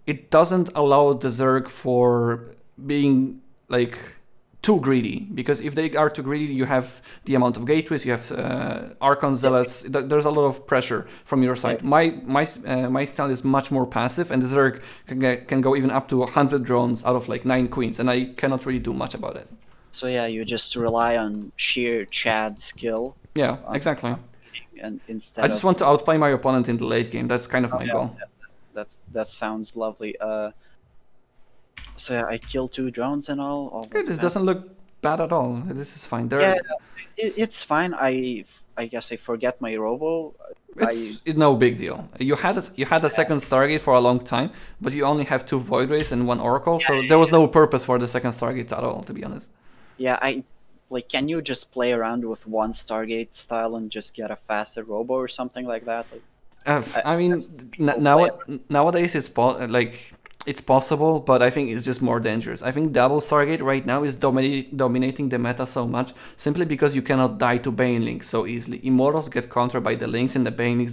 it doesn't allow the Zerg for being like too greedy, because if they are too greedy, you have the amount of gateways, you have Archon Zealots. There's a lot of pressure from your side. My style is much more passive, and the Zerg can go even up to 100 drones out of like 9 queens, and I cannot really do much about it. So yeah, you just rely on sheer Chad skill. Yeah, exactly. And instead, I just want to outplay my opponent in the late game. That's kind of my goal. That sounds lovely. So yeah, I killed 2 drones and all. Okay, this doesn't look bad at all. This is fine. It's fine. I guess I forget my robo. It's no big deal. You had a second Stargate for a long time, but you only have 2 Void Rays and 1 Oracle, so there was no purpose for the second Stargate at all, to be honest. Yeah, can you just play around with 1 Stargate style and just get a faster robo or something like that? I mean, nowadays it's like It's possible, but I think it's just more dangerous. I think double Stargate right now is dominating the meta so much simply because you cannot die to Banelings so easily. Immortals get countered by the Lings, and the Banelings,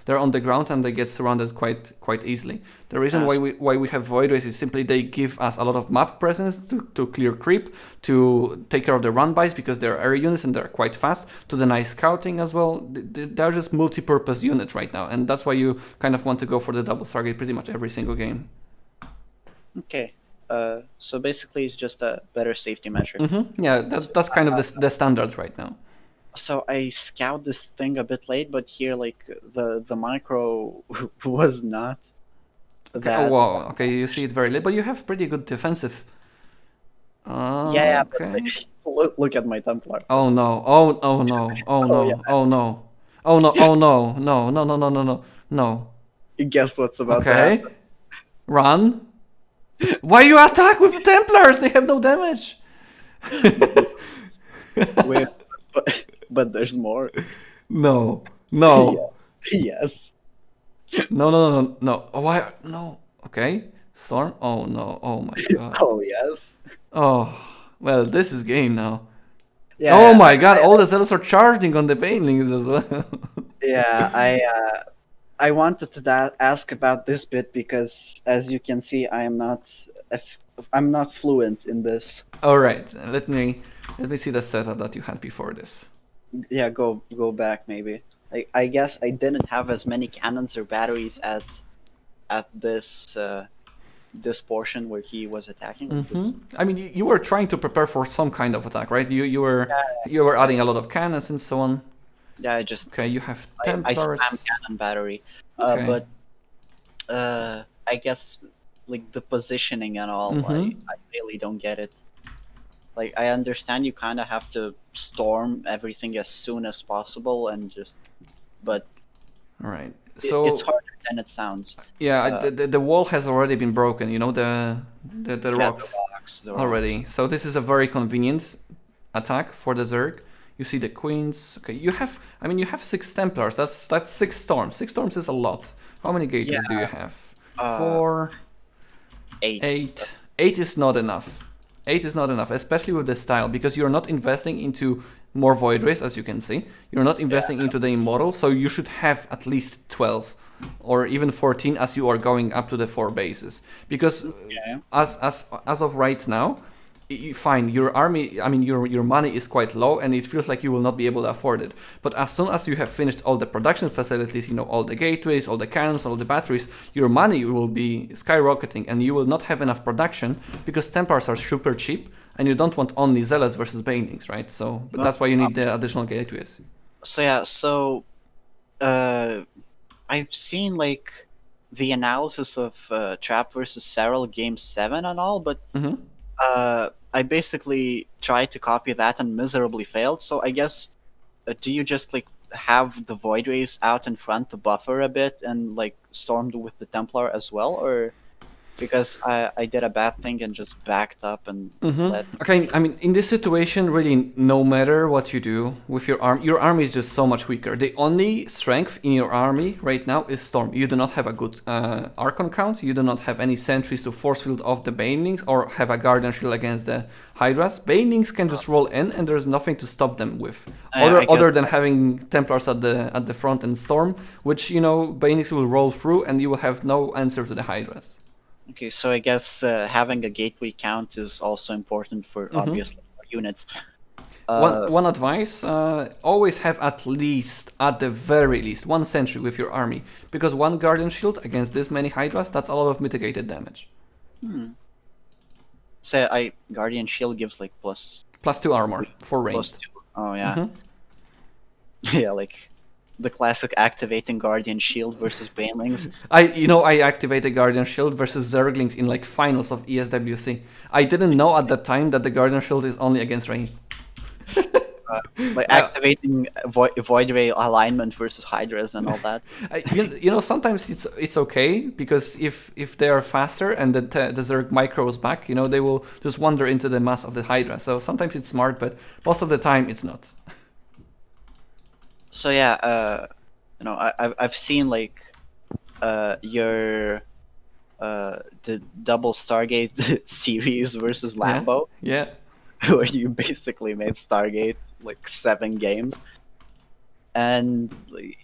they're on the ground and they get surrounded quite easily. The reason why we have Void Rays is simply they give us a lot of map presence to clear creep, to take care of the run bys because they're area units and they're quite fast, to deny scouting as well. They're just multi-purpose units right now, and that's why you kind of want to go for the double Stargate pretty much every single game. Okay. So basically, it's just a better safety measure. Yeah, that's kind of the standard right now. So I scout this thing a bit late, but here, like the micro was not Okay. that. Oh wow. Okay, you see it very late, but you have pretty good defensive. Yeah, but Okay. look at my Templar. Oh no. Oh no. Oh no. yeah. Oh no. Oh no. Oh no. No. No. No. No. No. No. No. Guess what's about to Okay. happen? Run. Why you attack with the Templars? They have no damage. Wait, but there's more. No. No. Yes. No. No. No. No. No. Oh, why? No. Okay. Storm. Oh no. Oh my god. Oh yes. Oh. Well, this is game now. Yeah. Oh my god, all the cells are charging on the Banelings as well. Yeah, I wanted to ask about this bit because, as you can see, I'm not fluent in this. Alright, let me see the setup that you had before this. Yeah, go back maybe. I guess I didn't have as many cannons or batteries at this portion where he was attacking. I mean, you were trying to prepare for some kind of attack, right? You were adding a lot of cannons and so on. Yeah, I just Okay, you have I Templars. spam cannon battery, Okay. but I guess like the positioning and all, I really don't get it. Like I understand you kind of have to storm everything as soon as possible and just, but Alright, so it's harder than it sounds. yeah, the wall has already been broken. You know the Yeah, rocks the already. rocks. So this is a very convenient attack for the Zerg. You see the queens. Okay, you have 6 Templars. That's 6 storms. 6 storms is a lot. How many gateways do you have? 4, 8. 8. 8 is not enough. 8 is not enough, especially with the style, because you're not investing into more Void Rays, as you can see. You're not investing into the Immortals, so you should have at least 12 or even 14 as you are going up to the 4 bases. Because as of right now, fine, your army, I mean your money is quite low and it feels like you will not be able to afford it. But as soon as you have finished all the production facilities, all the gateways, all the cannons, all the batteries, your money will be skyrocketing and you will not have enough production because Templars are super cheap and you don't want only Zealots versus Banelings, right? So but that's why you need the additional gateways. So I've seen like the analysis of Trap versus Serral Game 7 and all, but I basically tried to copy that and miserably failed. So I guess, do you just like have the Void Rays out in front to buffer a bit and like stormed with the Templar as well, or because I did a bad thing and just backed up and let... Okay, I mean, in this situation, really, no matter what you do with your army is just so much weaker. The only strength in your army right now is Storm. You do not have a good Archon count, you do not have any sentries to force field off the Banelings or have a Guardian Shield against the Hydras. Banelings can just roll in and there's nothing to stop them with. Other than having Templars at the front and Storm, which, Banelings will roll through and you will have no answer to the Hydras. Okay, so I guess having a gateway count is also important for obviously for units. One advice: always have at the very least, 1 sentry with your army, because 1 Guardian Shield against this many Hydras, that's a lot of mitigated damage. Say Guardian Shield gives like +2 armor for range. +2. Oh yeah. Yeah, like the classic activating Guardian Shield versus Banelings. I activated Guardian Shield versus Zerglings in like finals of ESWC. I didn't know at that time that the Guardian Shield is only against ranged. Like activating Void Ray alignment versus Hydras and all that. Sometimes it's okay because if they are faster and the Zerg micros back, they will just wander into the mass of the Hydra. So sometimes it's smart, but most of the time it's not. So yeah, I've seen like your the double Stargate series versus Yeah, Lambo, yeah. where you basically made Stargate like 7 games, and like,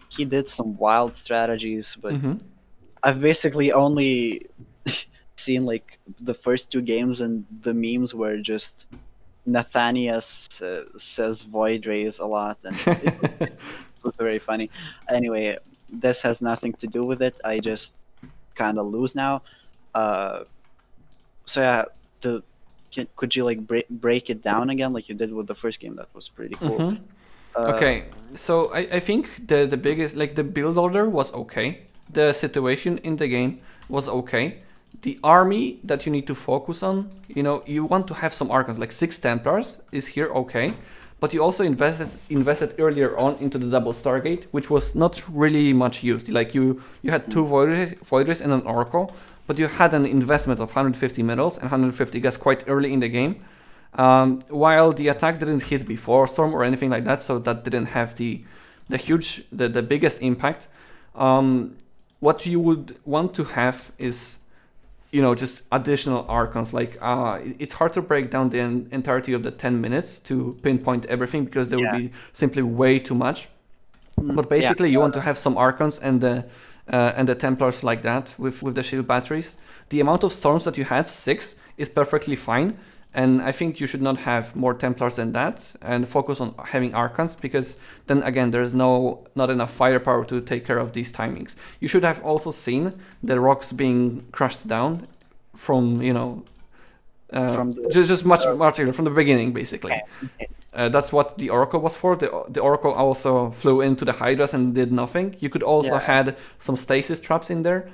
he did some wild strategies, but Mm-hmm. I've basically only seen like the first 2 games, and the memes were just Nathanias says void rays a lot, and it was very funny. Anyway, this has nothing to do with it. I just kind of lose now. Uh, so yeah, the could you like break it down again like you did with the first game? That was pretty cool. Mm-hmm. Uh, Okay, so I think the biggest, like the build order was okay. The situation in the game was okay. The army that you need to focus on, you know, you want to have some archons, like 6 Templars is here okay, but you also invested earlier on into the double Stargate, which was not really much used. Like you had 2 Voiders and an Oracle, but you had an investment of 150 metals and 150 gas quite early in the game. While the attack didn't hit before Storm or anything like that, so that didn't have the biggest impact. What you would want to have is, you know, just additional archons. Like it's hard to break down the entirety of the 10 minutes to pinpoint everything because there would yeah, be simply way too much. But yeah, basically, you want to have some archons and the Templars like that with the shield batteries. The amount of storms that you had, 6, is perfectly fine. And I think you should not have more Templars than that and focus on having Archons because then again there's not enough firepower to take care of these timings. You should have also seen the rocks being crushed down from, you know, from the just much earlier from the beginning basically. okay. That's what the Oracle was for. The Oracle also flew into the Hydras and did nothing. You could also Yeah, had some stasis traps in there.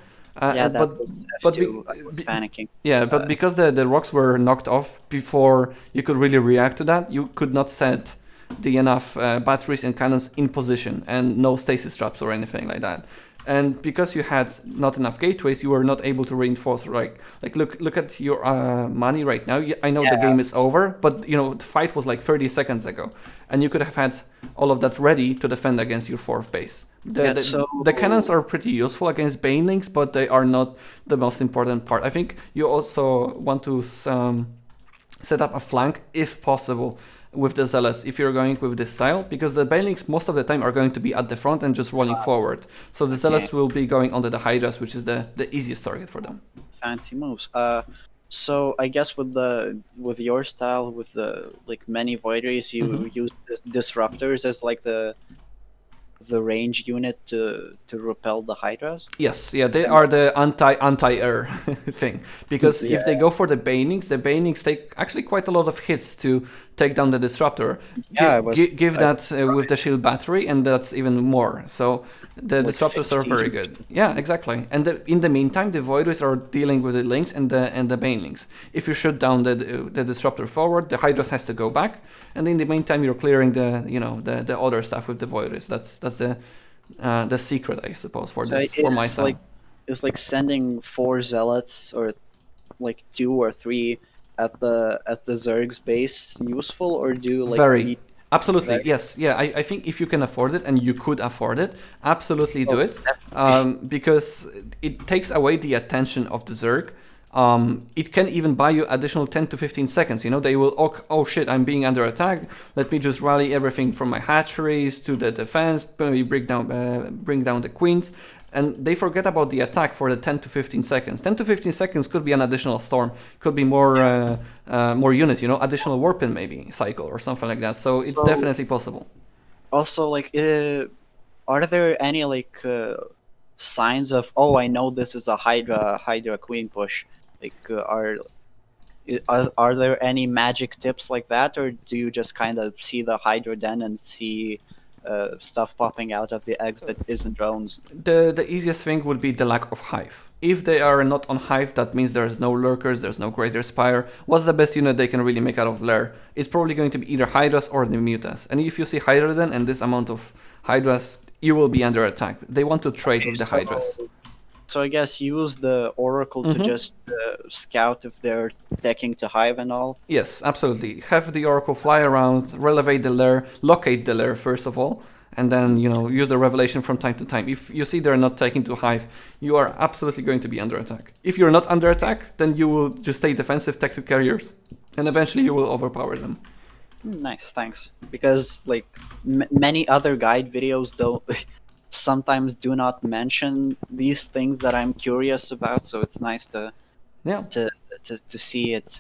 yeah, that But was but F2. I was panicking. yeah, but because the rocks were knocked off before you could really react to that, you could not set the enough batteries and cannons in position and no stasis traps or anything like that. And because you had not enough gateways, you were not able to reinforce. Like look at your money right now. I know the Yeah, game is over, but you know the fight was like 30 seconds ago, and you could have had all of that ready to defend against your 4th base. yeah. So The cannons are pretty useful against banelings, but they are not the most important part. I think you also want to set up a flank if possible with the zealots if you're going with this style, because the banelings most of the time are going to be at the front and just rolling forward. So the okay, zealots will be going onto the hydras, which is the easiest target for them. fancy moves. So I guess with your style with the like many voideries, you use disruptors as like the range unit to repel the hydras. Yes, yeah, they And are the anti-air thing. Because if they yeah, go for the banelings take actually quite a lot of hits to take down the disruptor. yeah, Give I was that with the shield battery, and that's even more. So the like disruptors are 50. very good. Yeah, exactly. And in the meantime, the voiders are dealing with the links and the banelings. If you shoot down the disruptor forward, the hydras has to go back, and in the meantime, you're clearing the other stuff with the voiders. That's the secret, I suppose, for So this for my it's style. like sending 4 zealots or like 2 or 3 at the Zerg's base useful, or do like Very. need Absolutely, very yes. Yeah, I think if you can afford it and you could afford it, absolutely do oh it. definitely Because it takes away the attention of the Zerg. It can even buy you additional 10 to 15 seconds. You know, they will, oh shit, I'm being under attack. Let me just rally everything from my hatcheries to the defense, maybe bring down the queens. And they forget about the attack for the 10 to 15 seconds. 10 to 15 seconds could be an additional storm, could be more units, you know, additional warpin maybe cycle or something like that. So it's so definitely possible. also like are there any like signs of, oh, I know this is a Hydra queen push, like are there any magic tips like that, or do you just kind of see the Hydra den and see stuff popping out of the eggs that isn't drones? The easiest thing would be the lack of hive. If they are not on hive, that means there's no lurkers, there's no greater spire. What's the best unit they can really make out of lair? It's probably going to be either hydras or the mutas. And if you see hydra and this amount of hydras, you will be under attack. They want to trade Okay, with the hydras. So I guess use the Oracle to just scout if they're taking to Hive and all. Yes, absolutely. Have the Oracle fly around, relevate the lair, locate the lair first of all, and then use the revelation from time to time. If you see they're not taking to Hive, you are absolutely going to be under attack. If you're not under attack, then you will just stay defensive, tech to carriers, and eventually you will overpower them. Nice, thanks. Because like many other guide videos don't sometimes do not mention these things that I'm curious about, so it's nice to see it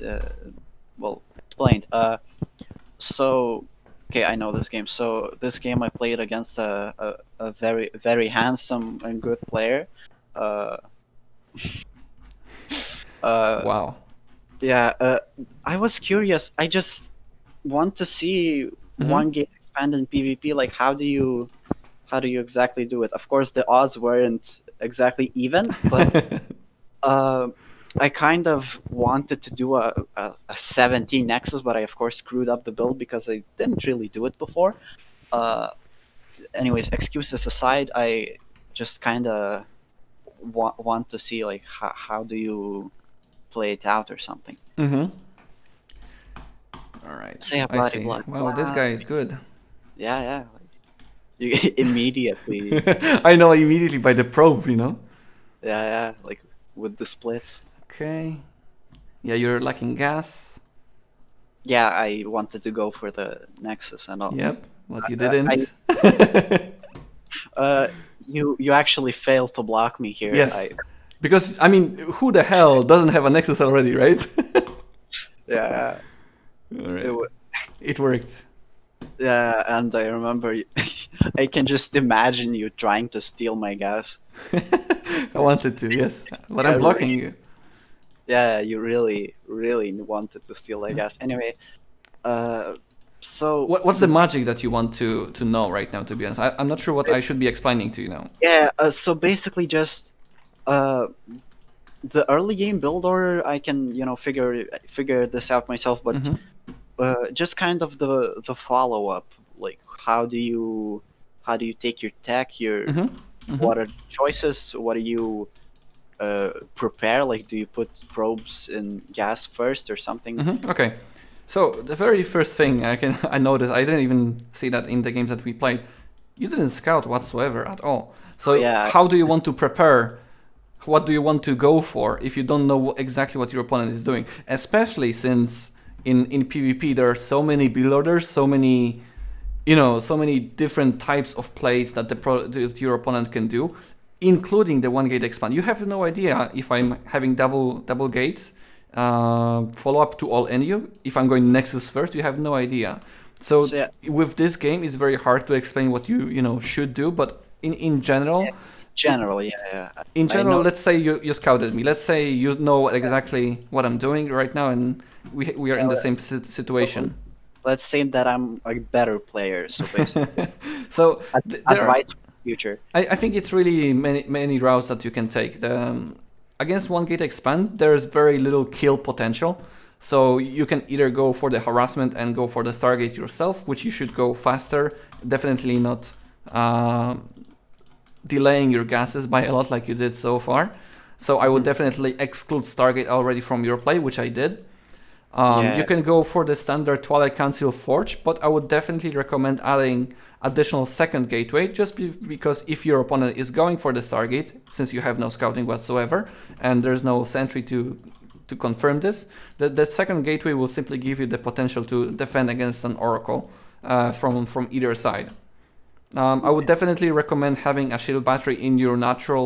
well explained. So okay, I know this game. So this game I played against a very handsome and good player. Wow. Yeah, I was curious. I just want to see one game expand in PvP. Like, how do you exactly do it? Of course, the odds weren't exactly even, but I kind of wanted to do a 17 Nexus, but I of course screwed up the build because I didn't really do it before. Anyways, excuses aside, I just kind of want to see like how do you play it out or something. All right. So yeah, I see. Wow, this guy is good. Yeah. You immediately. I know immediately by the probe, Yeah, like with the splits. Okay. Yeah, you're lacking gas. Yeah, I wanted to go for the Nexus and all. Yep, but you didn't. You actually failed to block me here. Yes. Because, I mean, who the hell doesn't have a Nexus already, right? Yeah. All right. It worked. Yeah, and I remember, I can just imagine you trying to steal my gas. I wanted to, yes, but I'm blocking you. Yeah, you really wanted to steal my gas. Anyway, so... What's the magic that you want to know right now, to be honest? I'm not sure what I should be explaining to you now. Yeah, so basically just... the early game build order, I can, figure this out myself, but... just kind of the follow up, like how do you take your tech, what are the choices, what do you prepare, like do you put probes in gas first or something? Okay, so the very first thing I noticed, I didn't even see that in the games that we played, you didn't scout whatsoever at all. So how do you want to prepare? What do you want to go for if you don't know exactly what your opponent is doing, especially since in PvP there are so many build orders, so many different types of plays that that your opponent can do, including the one gate expand. You have no idea if I'm having double gates, follow up to all NU. If I'm going Nexus first, you have no idea. So with this game, it's very hard to explain what you should do. But in general, In general, let's say you scouted me. Let's say you know exactly what I'm doing right now, and we are in the same situation. Let's say that I'm a better player, so basically. So advice for the future. I think it's really many routes that you can take. Against one gate expand, there's very little kill potential. So you can either go for the harassment and go for the Stargate yourself, which you should go faster. Definitely not delaying your gases by a lot like you did so far. So I would definitely exclude Stargate already from your play, which I did. You can go for the standard Twilight Council Forge, but I would definitely recommend adding additional second gateway, just because if your opponent is going for the Stargate, since you have no scouting whatsoever, and there's no sentry to confirm this, the second gateway will simply give you the potential to defend against an Oracle from either side. I would definitely recommend having a shield battery in your natural,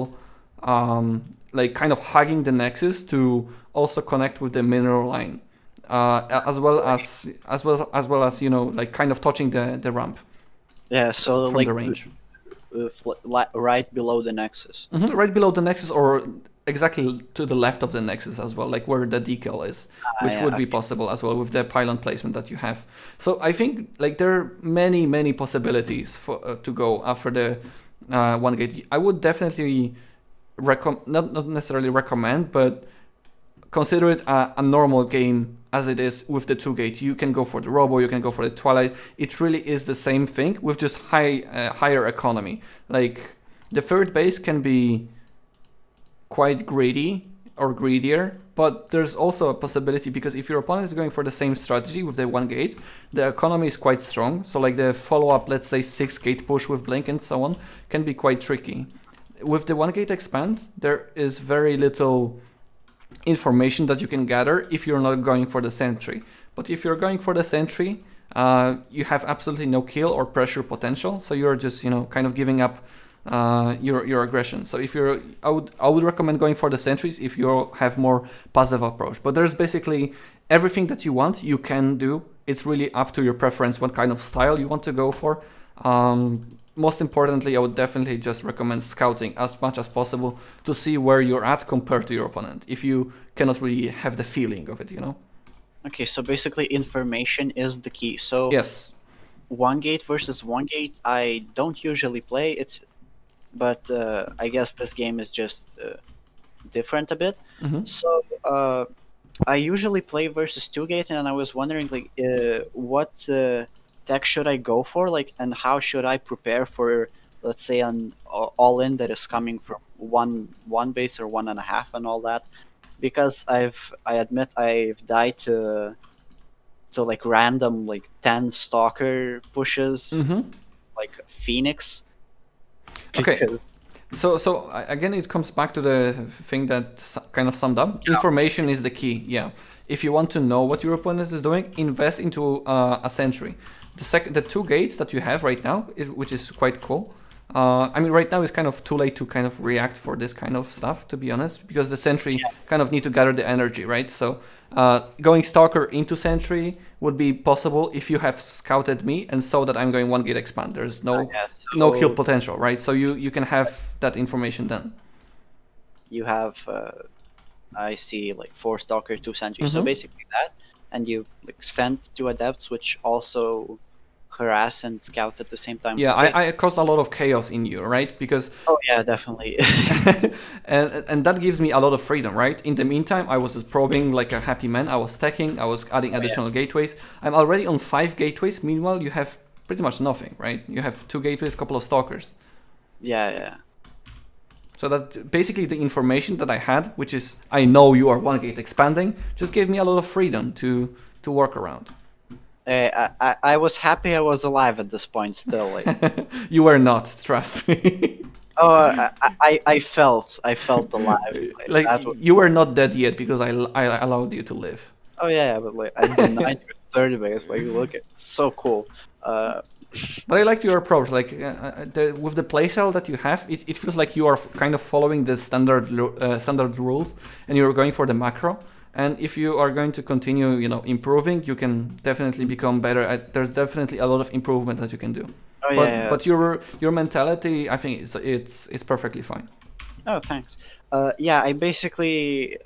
like kind of hugging the Nexus to also connect with the mineral line. As well as like kind of touching the ramp. Yeah, so from like the range. Right below the Nexus. Right below the Nexus, or exactly to the left of the Nexus as well, like where the decal is, which would be possible as well with the pylon placement that you have. So I think like there are many possibilities for to go after the one gate. I would definitely not necessarily recommend, but consider it a normal game as it is with the 2 gate. You can go for the Robo, you can go for the Twilight. It really is the same thing with just higher economy. Like the third base can be quite greedy or greedier, but there's also a possibility because if your opponent is going for the same strategy with the 1 gate, the economy is quite strong. So like the follow-up, let's say 6 gate push with blink and so on, can be quite tricky. With the 1 gate expand, there is very little information that you can gather if you're not going for the sentry. But if you're going for the sentry, you have absolutely no kill or pressure potential, so you're just kind of giving up your aggression. So if I would recommend going for the sentries if you have more passive approach. But there's basically everything that you want you can do. It's really up to your preference what kind of style you want to go for. Most importantly, I would definitely just recommend scouting as much as possible to see where you're at compared to your opponent, if you cannot really have the feeling of it, Okay, so basically information is the key. So Yes. 1 gate versus 1 gate, I don't usually play. But I guess this game is just different a bit. Mm-hmm. So I usually play versus 2 gate, and I was wondering like what tech should I go for, like, and how should I prepare for, let's say, an all-in that is coming from one base or 1.5 and all that, because I admit I've died to like random like 10 stalker pushes, Mm-hmm. like Phoenix. Okay. Because- So again, it comes back to the thing that kind of summed up. Information is the key. Yeah. If you want to know what your opponent is doing, invest into a sentry. The 2 gates that you have right now, which is quite cool. I mean, right now it's kind of too late to kind of react for this kind of stuff, to be honest, because the sentry kind of need to gather the energy, right? So going Stalker into sentry would be possible if you have scouted me and saw that I'm going 1 gate expand. There's no kill potential, right? So you can have that information then. You have I see like 4 stalker, 2 sentry. So basically that, and you like send 2 adepts, which also harass and scout at the same time. Yeah, I caused a lot of chaos in you, right? Because oh yeah, definitely. and that gives me a lot of freedom, right? In the meantime, I was just probing like a happy man. I was stacking, I was adding additional gateways. I'm already on 5 gateways. Meanwhile, you have pretty much nothing, right? You have 2 gateways, couple of stalkers. Yeah. So that basically the information that I had, which is I know you are 1 gate expanding, just gave me a lot of freedom to work around. I was happy I was alive at this point still. Like. You were not, trust me. Oh, I felt alive. Like you were not dead yet because I allowed you to live. Oh yeah, but like I denied your 30 base. Like look, it's so cool. But I liked your approach. Like with the playstyle that you have, it feels like you are kind of following the standard rules, and you're going for the macro. And if you are going to continue, improving, you can definitely become better. There's definitely a lot of improvement that you can do. Oh, But your mentality, I think it's perfectly fine. Oh, thanks. Yeah, I basically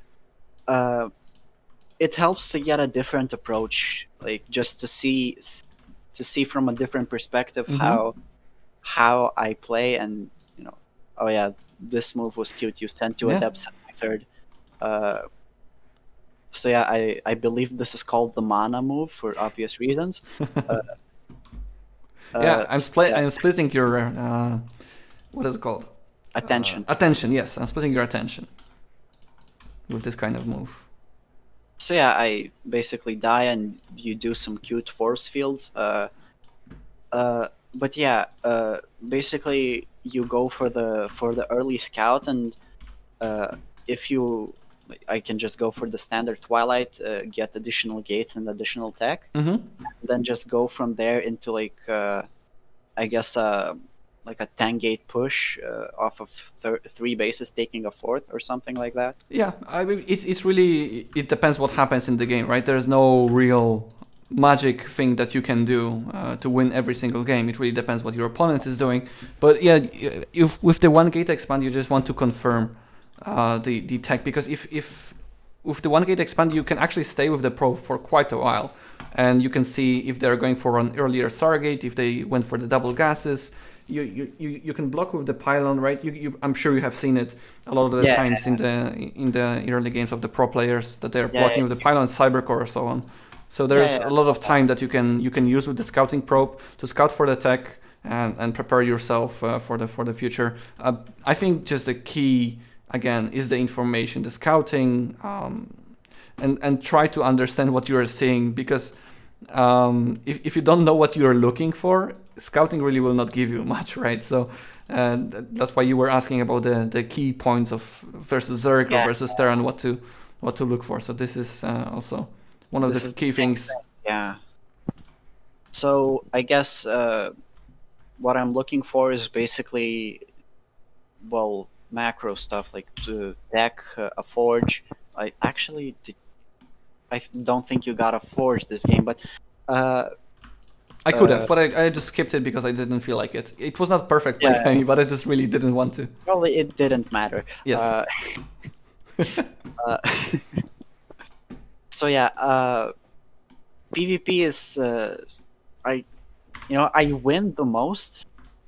it helps to get a different approach, like just to see from a different perspective how I play, and oh yeah, this move was cute. You sent 2 adepts at my 3rd. So yeah, I believe this is called the MaNa move for obvious reasons. Yeah, I'm splitting your what is it called? Attention. Attention, yes, I'm splitting your attention with this kind of move. So yeah, I basically die and you do some cute force fields. But yeah, basically you go for the early scout, and if you, I can just go for the standard Twilight, get additional gates and additional tech, and then just go from there into like I guess like a 10 gate push off of 3 bases, taking a 4th or something like that. Yeah, I mean it's really, it depends what happens in the game, right? There's no real magic thing that you can do to win every single game. It really depends what your opponent is doing. But yeah, if with the 1 gate expand, you just want to confirm the tech, because if with the 1 gate expand, you can actually stay with the pro for quite a while, and you can see if they're going for an earlier Stargate, if they went for the double gases. You can block with the pylon, right? I'm sure you have seen it a lot of the times in the early games of the pro players, that they're blocking with the pylon, cybercore, or so on. So there's a lot of time that you can use with the scouting probe to scout for the tech and prepare yourself for the future. I think just the key again, is the information, the scouting, and try to understand what you are seeing, because if you don't know what you're looking for, scouting really will not give you much, right? So that's why you were asking about the key points of versus Zerg or Yeah, versus Terran, what to look for. So this is also one of this the is the key same things. thing. Yeah. So I guess what I'm looking for is basically, well, macro stuff like to deck a forge. I actually I don't think you got a forge this game, but uh, I could have, uh, but I just skipped it because I didn't feel like it. It was not perfect play yeah, by me, but I just really didn't want to. well, it didn't matter. Yes. Uh, so yeah, PvP is I I win the most,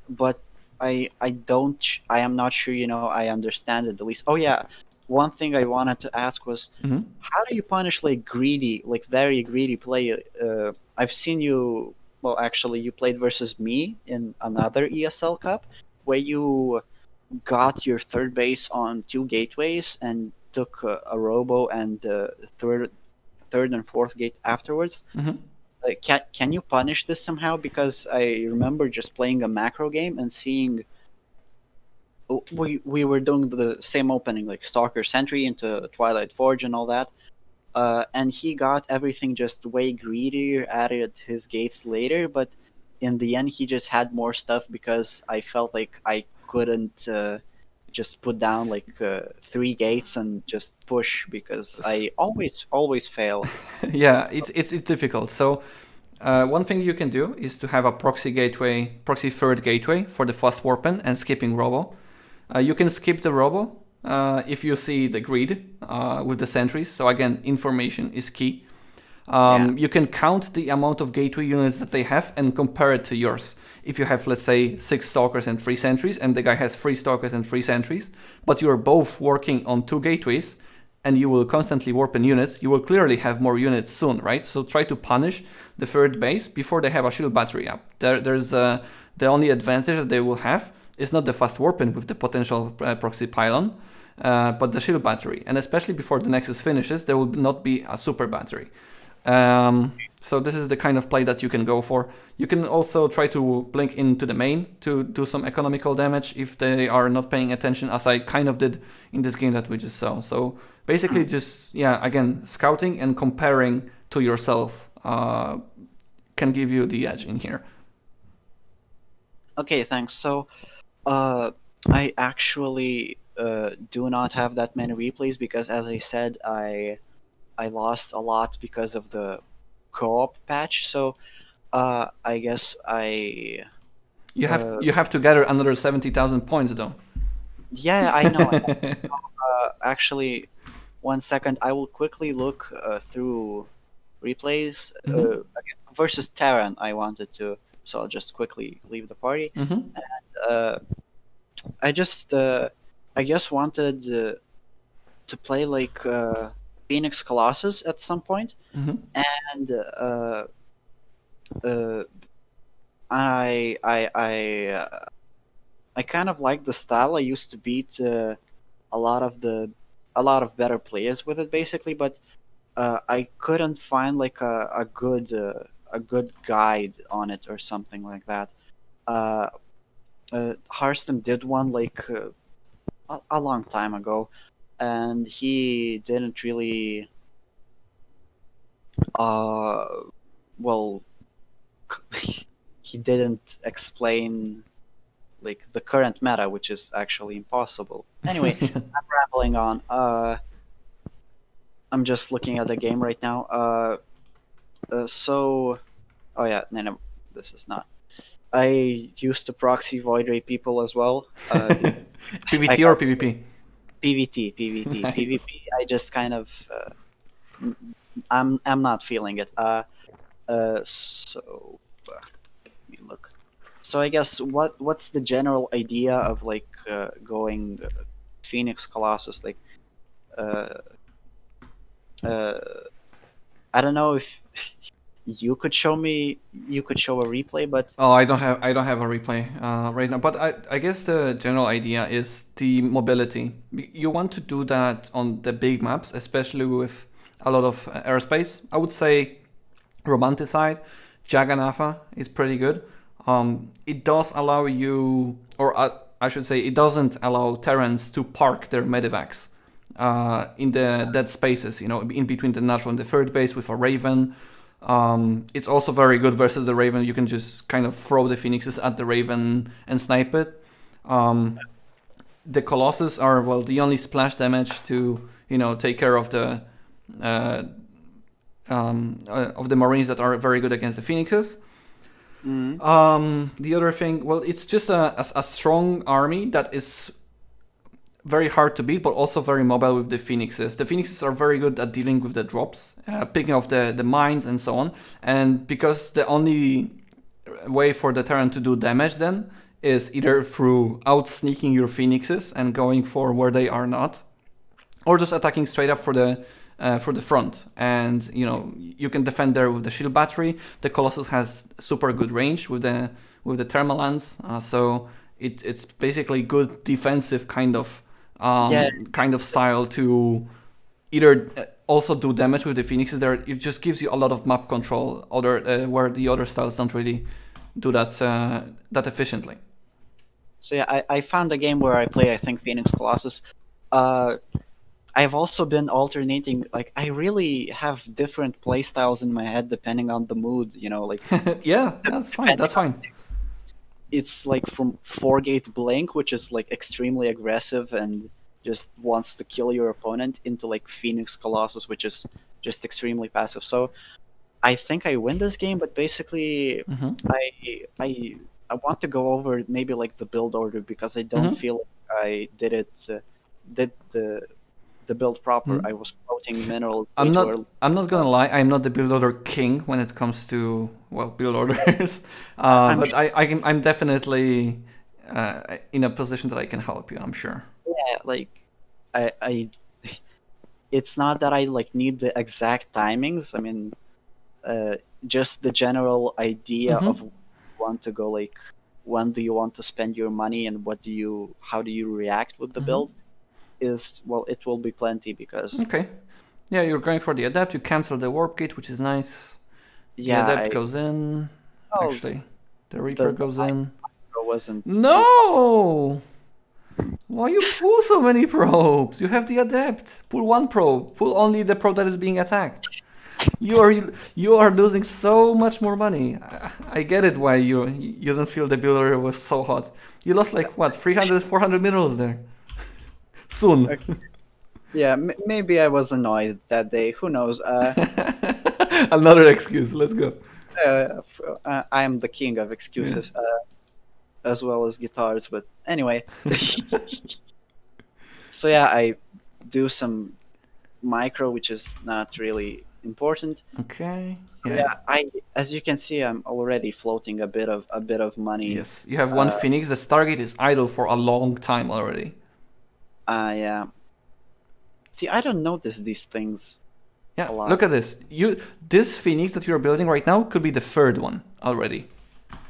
but I don't I am not sure I understand it the least. Oh yeah, one thing I wanted to ask was Hmm. how do you punish like greedy, like very greedy play? I've seen you. Well, actually, you played versus me in another ESL Cup, where you got your third base on two gateways and took a robo and third and fourth gate afterwards. Hmm. Can you punish this somehow? Because I remember just playing a macro game and seeing we were doing the same opening like Stalker Sentry into Twilight Forge and all that. And he got everything just way greedier, added his gates later, but in the end he just had more stuff because I felt like I couldn't just put down like three gates and just push because I always fail. Yeah, it's difficult. So one thing you can do is to have a proxy third gateway for the fast warpen and skipping robo. You can skip the robo if you see the grid with the sentries. So again, information is key. Yeah, You can count the amount of gateway units that they have and compare it to yours. If you have, let's say, 6 stalkers and 3 sentries, and the guy has 3 stalkers and 3 sentries, but you are both working on 2 gateways, and you will constantly warpen units, you will clearly have more units soon, right? So try to punish the third base before they have a shield battery up. There's the only advantage that they will have is not the fast warpen with the potential proxy pylon, but the shield battery. And especially before the Nexus finishes, there will not be a super battery. So this is the kind of play that you can go for. You can also try to blink into the main to do some economical damage if they are not paying attention, as I kind of did in this game that we just saw. So basically just, yeah, again, scouting and comparing to yourself can give you the edge in here. okay, thanks. So I actually do not have that many replays because, as I said, I lost a lot because of the co-op patch. So I guess You have to gather another 70,000 points though. yeah, I know. Actually, 1 second, I will quickly look through replays Hmm. again, versus Terran. I wanted to, so I'll just quickly leave the party. Hmm. Uh, I just I guess wanted to play like Phoenix Colossus at some point, Hmm. and uh, I kind of like the style. I used to beat a lot of the a lot of better players with it, basically, but I couldn't find like a good guide on it or something like that. Uh, Harston did one like a long time ago, and he didn't really uh well he didn't explain like the current meta, which is actually impossible. Anyway, I'm rambling on. I'm just looking at the game right now. So, oh yeah, no, this is not. I used to proxy void ray people as well. I PvT or got PvP? PvT, PvT, Nice. PvP. I just kind of I'm not feeling it. So let me look. So I guess what's the general idea of like going Phoenix Colossus? Like, uh, uh, I don't know if you could show me, you could show a replay, but Oh, I don't have a replay right now, but I guess the general idea is the mobility. You want to do that on the big maps, especially with a lot of airspace. I would say Romanticide, Jagannatha is pretty good. It does allow you, or I should say, it doesn't allow Terrans to park their medevacs in the dead spaces, you know, in between the natural and the third base with a Raven. It's also very good versus the Raven. You can just kind of throw the Phoenixes at the Raven and snipe it. The Colossus are, well, the only splash damage to, you know, take care uh, of the Marines that are very good against the Phoenixes. The other thing, well, it's just a strong army that is very hard to beat, but also very mobile with the Phoenixes. The Phoenixes are very good at dealing with the drops, picking off the mines and so on. And because the only way for the Terran to do damage then is either through out sneaking your Phoenixes and going for where they are not, or just attacking straight up for the front. And you know, you can defend there with the shield battery. The Colossus has super good range with the thermal lance, so it's basically good defensive kind of yeah, style to either also do damage with the Phoenixes. There, it just gives you a lot of map control, where the other styles don't really do that that efficiently. so yeah, I found a game where I play, I think, Phoenix Colossus. Uh, I've also been alternating. Like, I really have different play styles in my head depending on the mood. You know, like Yeah, that's fine. That's fine. it's like from 4-gate Blink, which is like extremely aggressive and just wants to kill your opponent, into like Phoenix Colossus, which is just extremely passive. So I think I win this game, but basically Hmm. I I want to go over maybe like the build order, because I don't Hmm. feel like I did the build proper. I was quoting minerals way too early. I'm not gonna lie. I'm not the build order king when it comes to, well, build orders. I'm But I'm definitely in a position that I can help you. I'm sure. yeah, like I it's not that I like need the exact timings. I mean, uh, just the general idea Hmm. of want to go, like when do you want to spend your money and how do you react with the Hmm. build is, well, it will be plenty, because Okay. Yeah, you're going for the adapt. You cancel the warp gate, which is nice. The yeah, adapt I goes in. oh Actually, the Reaper the goes in. micro wasn't too No! Why you pull so many probes? You have the adept. Pull one probe. Pull only the probe that is being attacked. You are losing so much more money. I get it why you don't feel the builder was so hot. You lost like what, 300, 400 minerals there. Soon. yeah, maybe I was annoyed that day, who knows. Another excuse. Let's go. I am the king of Yeah. excuses, as well as guitars, but anyway. So yeah, I do some micro, which is not really important. Okay. So Yeah. yeah, as you can see, I'm already floating a bit of money. Yes. You have one Uh, Phoenix. The Stargate is idle for a long time already. I see. I don't notice these things Yeah. a lot. Look at this. This Phoenix that you're building right now could be the third one already.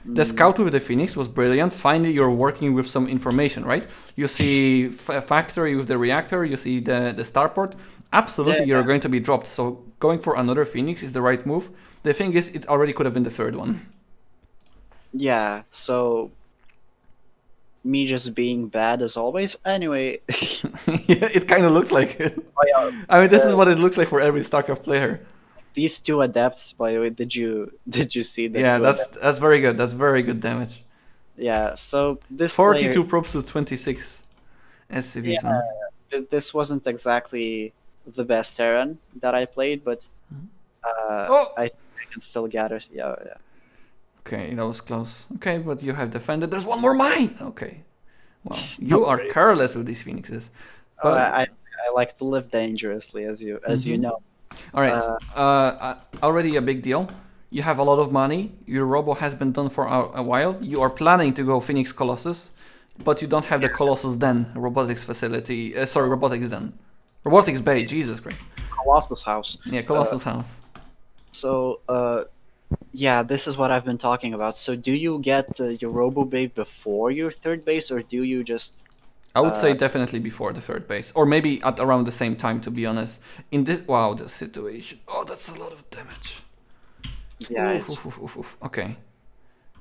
The Mm, scout with the Phoenix was brilliant. Finally, you're working with some information, right? You see factory with the reactor, you see the starport. Absolutely, yeah, you're going to be dropped. So going for another Phoenix is the right move. The thing is, it already could have been the third one. yeah. So me just being bad as always. Anyway, Yeah, it kind of looks like it. oh, yeah, I mean, this is uh, what it looks like for every StarCraft player. these two adepts. By the way, did you see the Yeah, two adepts? that's very good. That's very good damage. Yeah. So this player, 42 probes to 26 yeah, SCVs, man. this wasn't exactly the best Terran that I played, but Oh! I can still get it. Yeah, yeah. Okay, that was close. Okay, but you have defended. There's one more mine! Okay. Well, No you are worries. careless with these phoenixes. Oh, But, I like to live dangerously, as you know. alright. Uh, Already a big deal. You have a lot of money. Your robo has been done for a while. You are planning to go Phoenix Colossus, but you don't have the Colossus Den robotics facility. Sorry, robotics Den. Robotics Bay, Jesus Christ. Colossus House. Yeah, Colossus House. So Yeah, this is what I've been talking about. So, do you get your Robo Bay before your third base, or do you just? I would say Uh, definitely before the third base, or maybe at around the same time. To be honest, in this wow, the situation. Oh, that's a lot of damage. yeah, Oof, it's. oof, oof, oof, oof. Okay.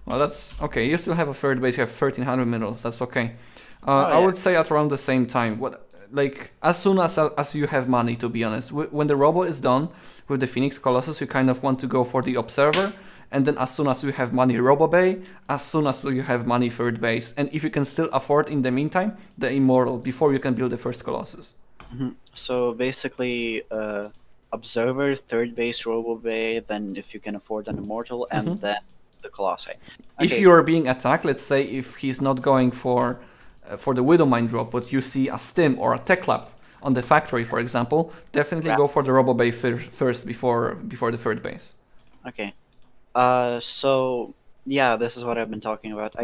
Well, that's okay. You still have a third base. You have 1,300 minerals. That's okay. Oh I yeah. would say at around the same time. What like as soon as you have money. To be honest, when the robo is done with the Phoenix Colossus, you kind of want to go for the Observer, and then as soon as you have money, Robo Bay. As soon as you have money, third base, and if you can still afford in the meantime the Immortal before you can build the first Colossus. So basically, Observer, third base, Robo Bay. Then, if you can afford an Immortal, and Hmm. then the Colossi. If Okay. you are being attacked, let's say if he's not going for the Widowmine drop, but you see a Stim or a Tech Lab on the factory, for example, definitely go for the Robo Bay first before the third base. Okay. So yeah, this is what I've been talking about.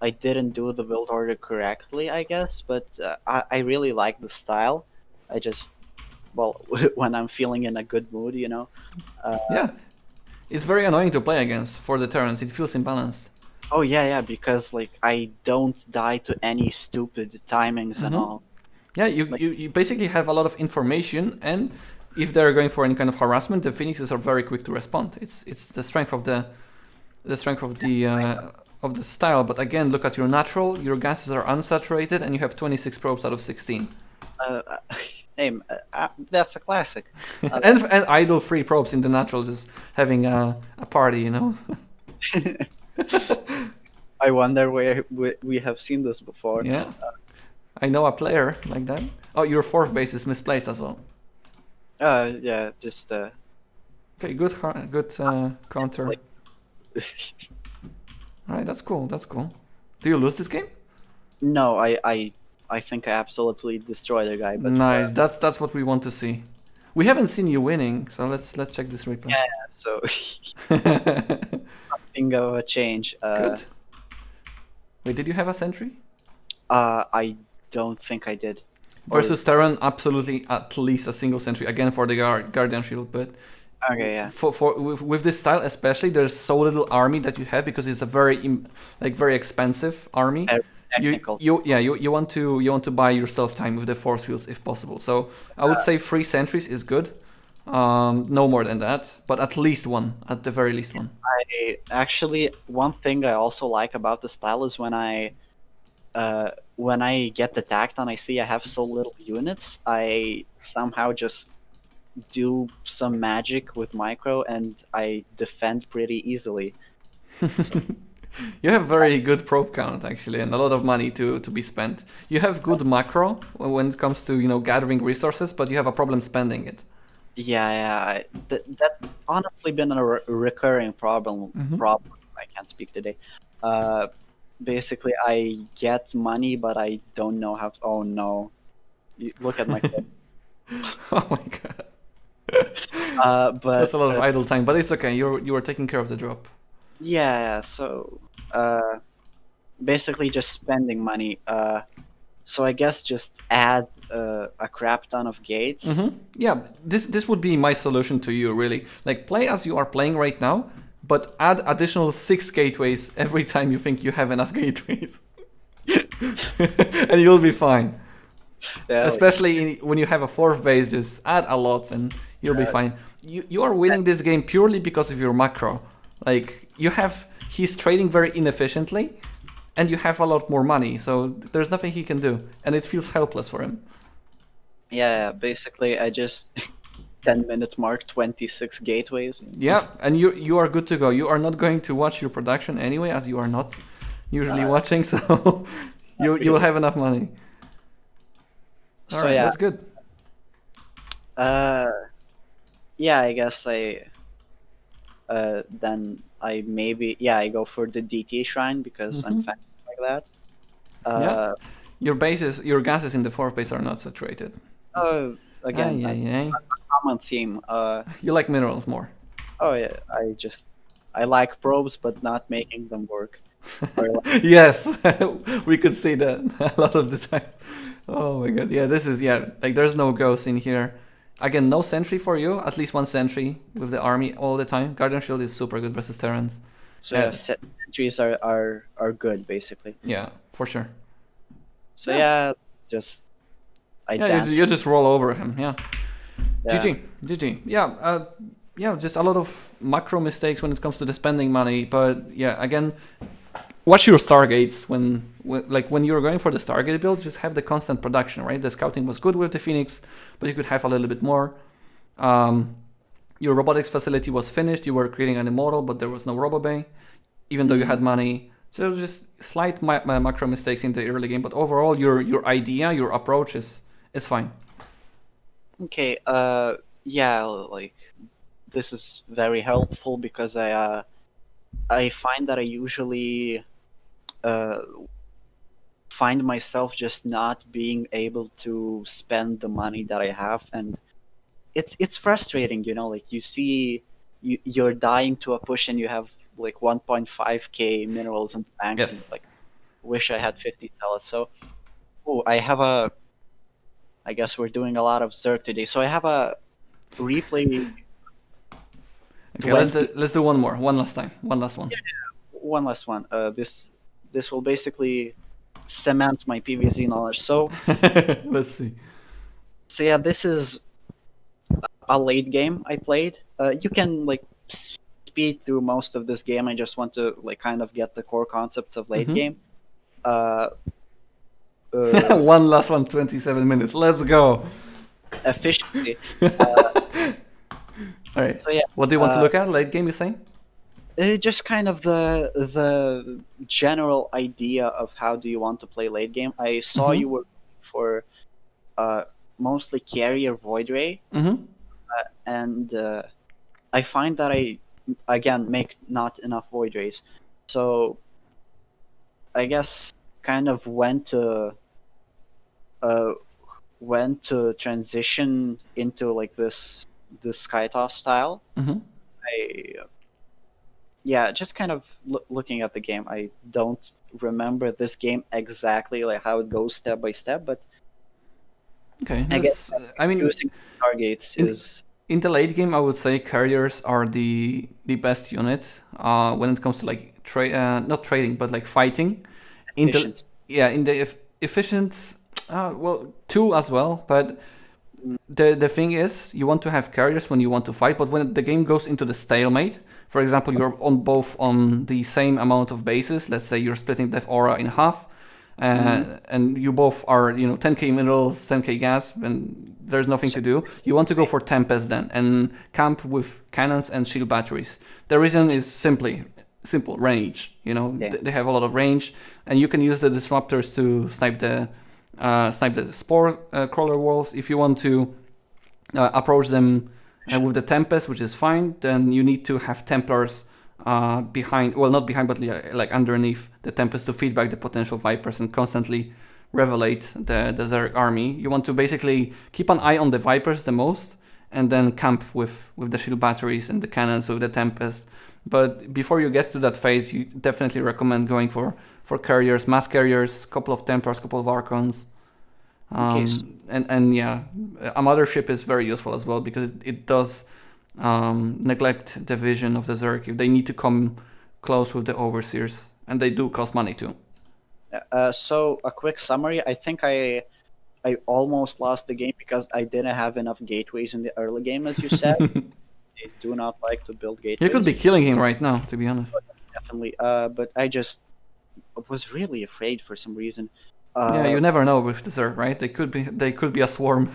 I didn't do the build order correctly, I guess, but I really like the style. I just well, when I'm feeling in a good mood, you know. Uh, Yeah, it's very annoying to play against for the turns. It feels imbalanced. oh yeah, yeah, because like I don't die to any stupid timings and Hmm. all. Yeah, Like you basically have a lot of information, and if they're going for any kind of harassment, the Phoenixes are very quick to respond. It's the strength of the strength of the style. But again, look at your natural. Your gases are unsaturated, and you have 26 probes out of 16, uh, name, that's a classic. Uh, and idle free probes in the natural, just having a party, you know. I wonder where we have seen this before. Yeah, I know a player like that. Oh, your fourth base is misplaced as well. Yeah, just Okay, good counter. like. All right, that's cool. That's cool. Do you lose this game? No, I think I absolutely destroyed the guy, but Nice. That's what we want to see. We haven't seen you winning, so let's check this replay. yeah, so nothing of a change. Good. Wait, did you have a sentry? I don't think I did. Or Versus Terran, absolutely at least a single sentry again for the Guardian Shield. But okay, yeah, with this style especially, there's so little army that you have because it's a very expensive army. very technical. You want to buy yourself time with the force fields if possible. So I would say 3 sentries is good. No more than that, but at least one, at the very least one. I actually one thing I also like about the style is when I get attacked and I see I have so little units, I somehow just do some magic with micro and I defend pretty easily. You have very good probe count actually, and a lot of money to be spent. You have good macro when it comes to gathering resources, but you have a problem spending it. Yeah, yeah. That's honestly been a recurring problem. Hmm. Problem. I can't speak today. Uh, Basically, I get money, but I don't know how to. Oh no! Look at my. Oh my god, But that's a lot of idle time, but it's okay. You are taking care of the drop. yeah, yeah. So basically, just spending money. So I guess just add a crap ton of gates. Yeah, this would be my solution to you really. Like play as you are playing right now, but add additional 6 gateways every time you think you have enough gateways, and you'll be fine. Yeah, like, Especially when you have a fourth base, just add a lot and you'll be fine. You are winning this game purely because of your macro. Like he's trading very inefficiently, and you have a lot more money, so there's nothing he can do, and it feels helpless for him. yeah. Basically, I just 10-minute mark, 26 gateways. Yeah, and you are good to go. You are not going to watch your production anyway, as you are not usually watching, so you will have enough money. All So right, yeah, that's good. uh, yeah. I guess then I maybe I go for the DT shrine because I'm fast like that. Yeah, Uh, your gases in the fourth base are not saturated. oh, again, Ay, a ay, ay. common theme. You like minerals more. Oh yeah, I like probes, but not making them work. Or like, Yes, we could see that a lot of the time. Oh my god, yeah, this is like there's no ghost in here. Again, no sentry for you. At least one sentry with the army all the time. Guardian Shield is super good versus Terrans. So yeah, sentries are good basically. Yeah, for sure. So yeah, just I Yeah, dance. you just roll over him. Yeah. Yeah. GG. Yeah, just a lot of macro mistakes when it comes to the spending money. But yeah, again, watch your Stargates when you're going for the Stargate build. Just have the constant production, right? The scouting was good with the Phoenix, but you could have a little bit more. Your robotics facility was finished. You were creating an immortal, but there was no RoboBay, even though you had money. So it was just slight macro mistakes in the early game. But overall, your idea, your approach is fine. Okay. Yeah. Like this is very helpful because I find that I usually uh find myself just not being able to spend the money that I have, and it's frustrating, you know. Like you see, you're dying to a push, and you have like 1.5k minerals in the bank, and Yes. like wish I had 50 pellets. So, oh, I have a. I guess we're doing a lot of Zerg today. So I have a replay Okay, 20. let's do one more, one last time, one last one. One last one. This will basically cement my PvZ knowledge. So Let's see. yeah, this is a late game I played. You can like speed through most of this game. I just want to like kind of get the core concepts of late game. Uh, One last one, 27 minutes. Let's go. Efficiency. All right. So yeah, What do you want to look at? Late game, you saying? just kind of the general idea of how do you want to play late game. I saw you were for uh, mostly carrier void ray, and I find that I again make not enough void rays, so I guess kind of uh, went to transition into like this Skytoss style. I yeah, just kind of looking at the game. I don't remember this game exactly like how it goes step by step, but Okay. I guess I mean, using targets is in the late game, I would say carriers are the best unit when it comes to like not trading, but like fighting. In the efficient. in the efficient, well, two as well. But the thing is, you want to have carriers when you want to fight, but when the game goes into the stalemate, for example, you're on both on the same amount of bases. Let's say you're splitting Death Aura in half, and you both are 10k minerals, 10k gas, and there's nothing to do. You want to go for Tempest then and camp with cannons and shield batteries. The reason is simple range. They have a lot of range, and you can use the disruptors to snipe the spore crawler walls. If you want to approach them with the Tempest, which is fine, then you need to have Templars behind, well, not behind, but like underneath the Tempest to feed back the potential Vipers and constantly revelate the Zerg army. You want to basically keep an eye on the Vipers the most, and then camp with the shield batteries and the cannons with the Tempest. But before you get to that phase, you definitely recommend going for carriers, mass carriers, couple of Templars, couple of Archons. And yeah, a mothership is very useful as well because it does neglect the vision of the Zerg if they need to come close with the Overseers, and they do cost money too. So a quick summary. I think I almost lost the game because I didn't have enough gateways in the early game, as you said. I do not like to build gateways. You could be killing him right now, to be honest. Definitely. But I just was really afraid for some reason. Yeah, you never know with the Zerg, right? They could be a swarm.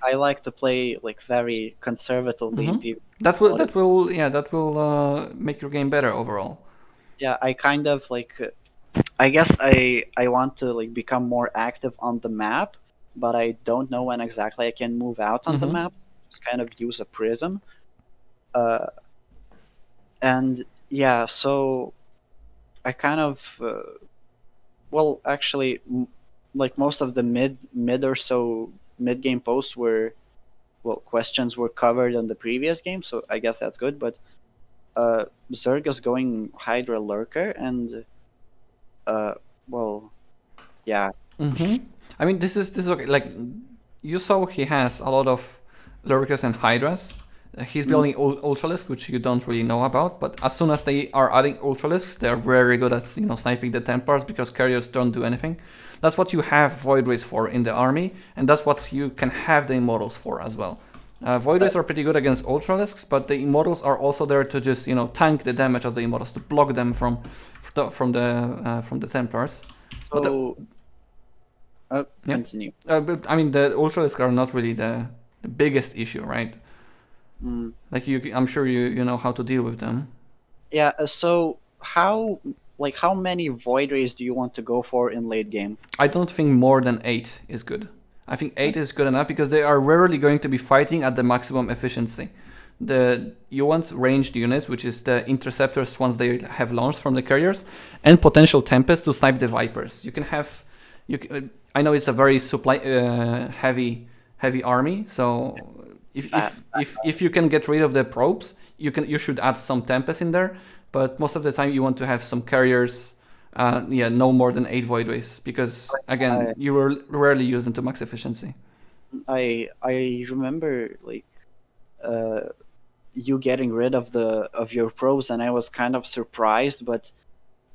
I like to play like very conservatively in PvP. That will make your game better overall. Yeah, I kind of like. I guess I want to like become more active on the map, but I don't know when exactly I can move out on the map. Just kind of use a prism. And yeah, so I kind of well, actually, like most of the mid or so mid game posts were, well, questions were covered in the previous game, so I guess that's good. But Zerg is going Hydra Lurker, and well, yeah. I mean, this is okay. Like, you saw he has a lot of Lurkers and Hydras. He's building Ultralisks, which you don't really know about, but as soon as they are adding Ultralisks, they're very good at sniping the Templars because carriers don't do anything. That's what you have Void Rays for in the army, and that's what you can have the Immortals for as well. Void Rays are pretty good against Ultralisks, but the Immortals are also there to just tank the damage of the Immortals, to block them from the Templars. So, Yeah. continue. But I mean, the Ultralisks are not really the biggest issue, right? Like I'm sure you know how to deal with them. Yeah. So how many Void Rays do you want to go for in late game? I don't think more than 8 is good. I think 8 is good enough because they are rarely going to be fighting at the maximum efficiency. You want ranged units, which is the interceptors once they have launched from the carriers, and potential Tempests to snipe the Vipers. You can have, I know it's a very supply heavy army, so if you can get rid of the probes, you should add some Tempests in there. But most of the time, you want to have some carriers. No more than 8 Void Rays because again, you will rarely use them to max efficiency. I remember you getting rid of your probes, and I was kind of surprised, but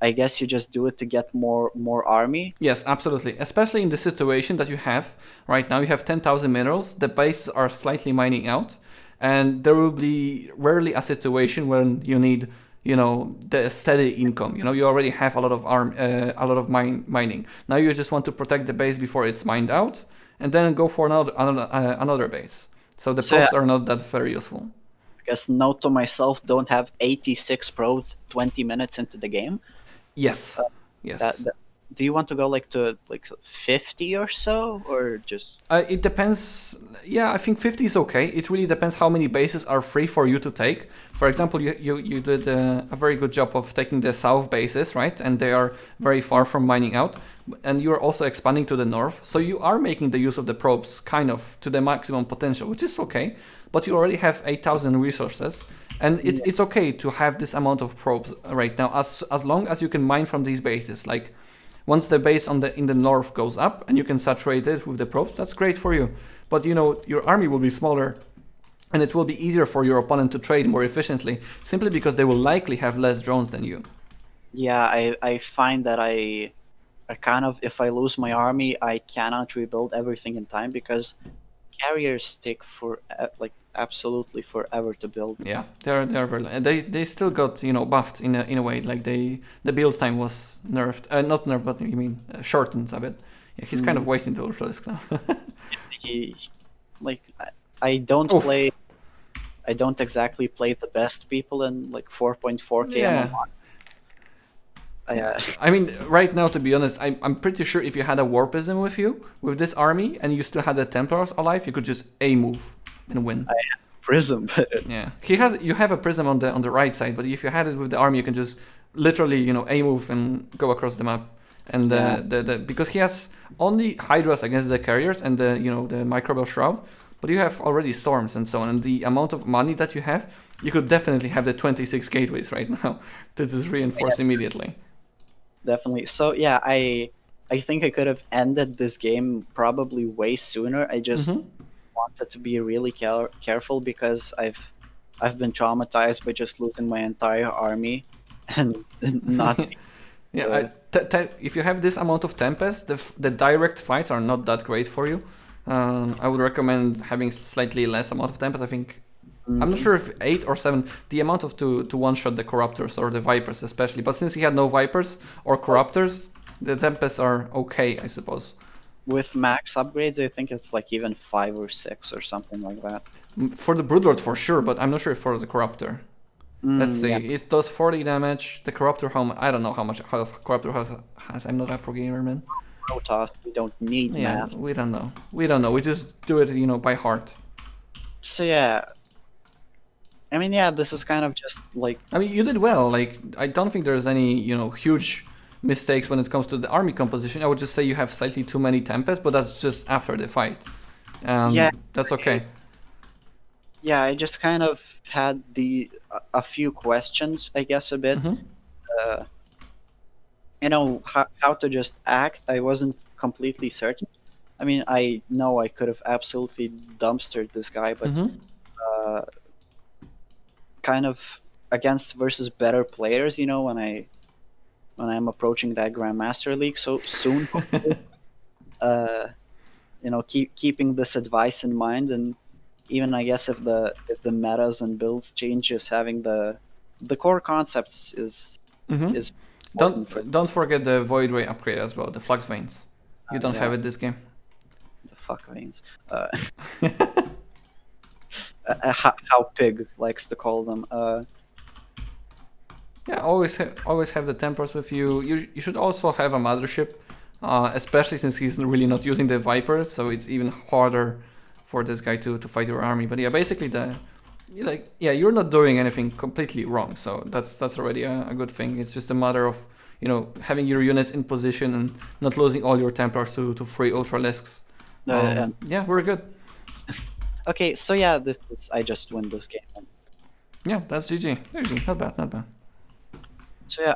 I guess you just do it to get more army. Yes, absolutely. Especially in the situation that you have right now, you have 10,000 minerals. The bases are slightly mining out, and there will be rarely a situation when you need the steady income. You already have a lot of mining. Now you just want to protect the base before it's mined out, and then go for another base. So the probes are not that very useful. I guess note to myself: don't have 86 probes 20 minutes into the game. Yes. Yes. Do you want to go to 50 or so, or just? It depends. Yeah, I think 50 is okay. It really depends how many bases are free for you to take. For example, you did a very good job of taking the south bases, right? And they are very far from mining out. And you're also expanding to the north. So you are making the use of the probes kind of to the maximum potential, which is okay. But you already have 8,000 resources. And it's okay to have this amount of probes right now, as long as you can mine from these bases. Like, once the base in the north goes up and you can saturate it with the probes, that's great for you. But your army will be smaller, and it will be easier for your opponent to trade more efficiently, simply because they will likely have less drones than you. Yeah, I find that I kind of, if I lose my army, I cannot rebuild everything in time because carriers take absolutely forever to build. Yeah, they're very. They still got buffed in a way. Like the build time was nerfed, not nerfed, but you mean shortened a bit. Yeah, he's kind of wasting the Ultralisk now. I don't play. I don't exactly play the best people in 4.4k. Yeah. I mean, right now, to be honest, I'm pretty sure if you had a Warpism with this army, and you still had the Templars alive, you could just A-move and win. I have Prism. Yeah, you have a Prism on the right side, but if you had it with the army, you can just literally A-move and go across the map. And because he has only Hydras against the carriers and the Microbial Shroud, but you have already Storms and so on, and the amount of money that you have, you could definitely have the 26 gateways right now to just reinforce immediately. Definitely. So yeah, I think I could have ended this game probably way sooner. I just wanted to be really careful because I've been traumatized by just losing my entire army and not. Yeah, if you have this amount of Tempest, the direct fights are not that great for you. I would recommend having slightly less amount of Tempest. I think I'm not sure if 8 or 7, the amount of to one-shot the Corruptors or the Vipers especially. But since he had no Vipers or Corruptors, the Tempests are okay, I suppose. With max upgrades, I think it's even 5 or 6 or something like that. For the Broodlord for sure, but I'm not sure for the Corruptor. Let's see, it does 40 damage. The Corruptor, I don't know how Corruptor has. I'm not a pro gamer, man. Protoss, we don't need math. We don't know. We just do it, by heart. So yeah. I mean, yeah, this is kind of just I mean, you did well. I don't think there's any, huge mistakes when it comes to the army composition. I would just say you have slightly too many Tempests, but that's just after the fight. Yeah, that's okay. Yeah, I just kind of had a few questions, I guess, a bit. How to just act. I wasn't completely certain. I mean, I know I could have absolutely dumpstered this guy, but uh, kind of against versus better players, when I'm approaching that Grandmaster League so soon, uh, keeping this advice in mind, and even I guess if the metas and builds changes, having the core concepts is important for Don't forget the Void Ray upgrade as well, the Flux Veins. You don't have yeah, it this game. the fuck veins. How Pig likes to call them. Yeah, always have the Templars with you. You should also have a Mothership, especially since he's really not using the Viper, so it's even harder for this guy to fight your army. But yeah, basically you're not doing anything completely wrong, so that's already a good thing. It's just a matter of having your units in position and not losing all your Templars to free Ultralisks. Yeah, we're good. Okay, so yeah, I just win this game. Yeah, that's GG. GG. Not bad, not bad. So yeah,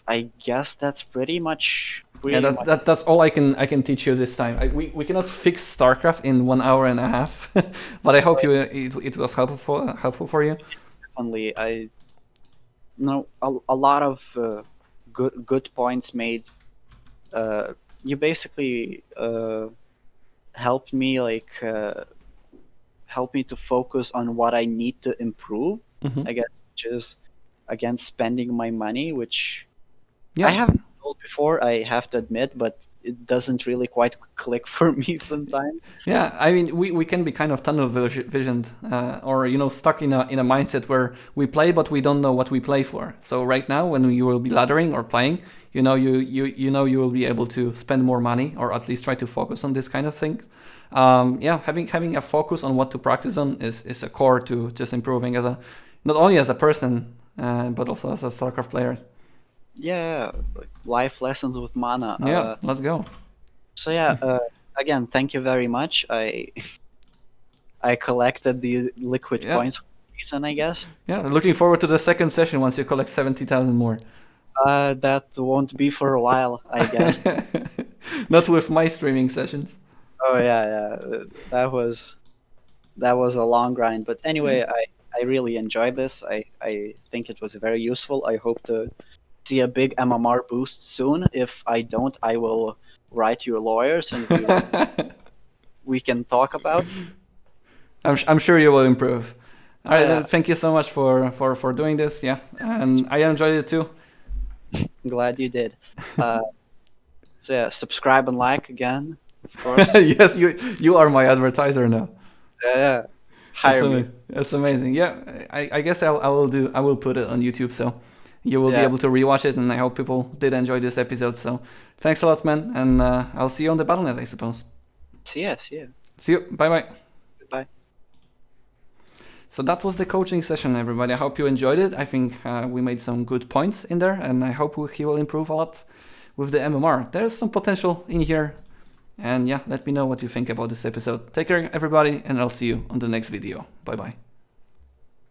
I guess that's pretty much. Yeah, that's all I can teach you this time. We cannot fix Starcraft in 1 hour and a half, but I hope it was helpful for you. Definitely, I know a lot of good points made. You basically helped me help me to focus on what I need to improve. I guess, which is again spending my money, which I haven't told before, I have to admit, but it doesn't really quite click for me sometimes. Yeah, I mean, we can be kind of tunnel visioned, or stuck in a mindset where we play, but we don't know what we play for. So right now, when you will be laddering or playing, you will be able to spend more money, or at least try to focus on this kind of thing. Yeah, having a focus on what to practice on is a core to just improving not only as a person, but also as a Starcraft player. Yeah, like life lessons with MaNa. Yeah, let's go. So yeah, again, thank you very much. I collected the liquid points for a reason, I guess. Yeah, looking forward to the second session once you collect 70,000 more. That won't be for a while, I guess. Not with my streaming sessions. Oh yeah. That was a long grind, but anyway, I really enjoyed this. I think it was very useful. I hope to see a big MMR boost soon. If I don't, I will write your lawyers and we can talk about. I'm sure you will improve. All right, then, thank you so much for doing this. Yeah, and I enjoyed it too. Glad you did. So yeah, subscribe and like again, of course. Yes, you are my advertiser now. Yeah, hire me. That's amazing. Yeah, I guess I will put it on YouTube, so you will be able to rewatch it, and I hope people did enjoy this episode. So thanks a lot, man, and I'll see you on the Battle.net, I suppose. See ya. See you. Bye. Goodbye. So that was the coaching session, everybody. I hope you enjoyed it. I think we made some good points in there, and I hope he will improve a lot with the MMR. There's some potential in here. And yeah, let me know what you think about this episode. Take care, everybody, and I'll see you on the next video. Bye-bye.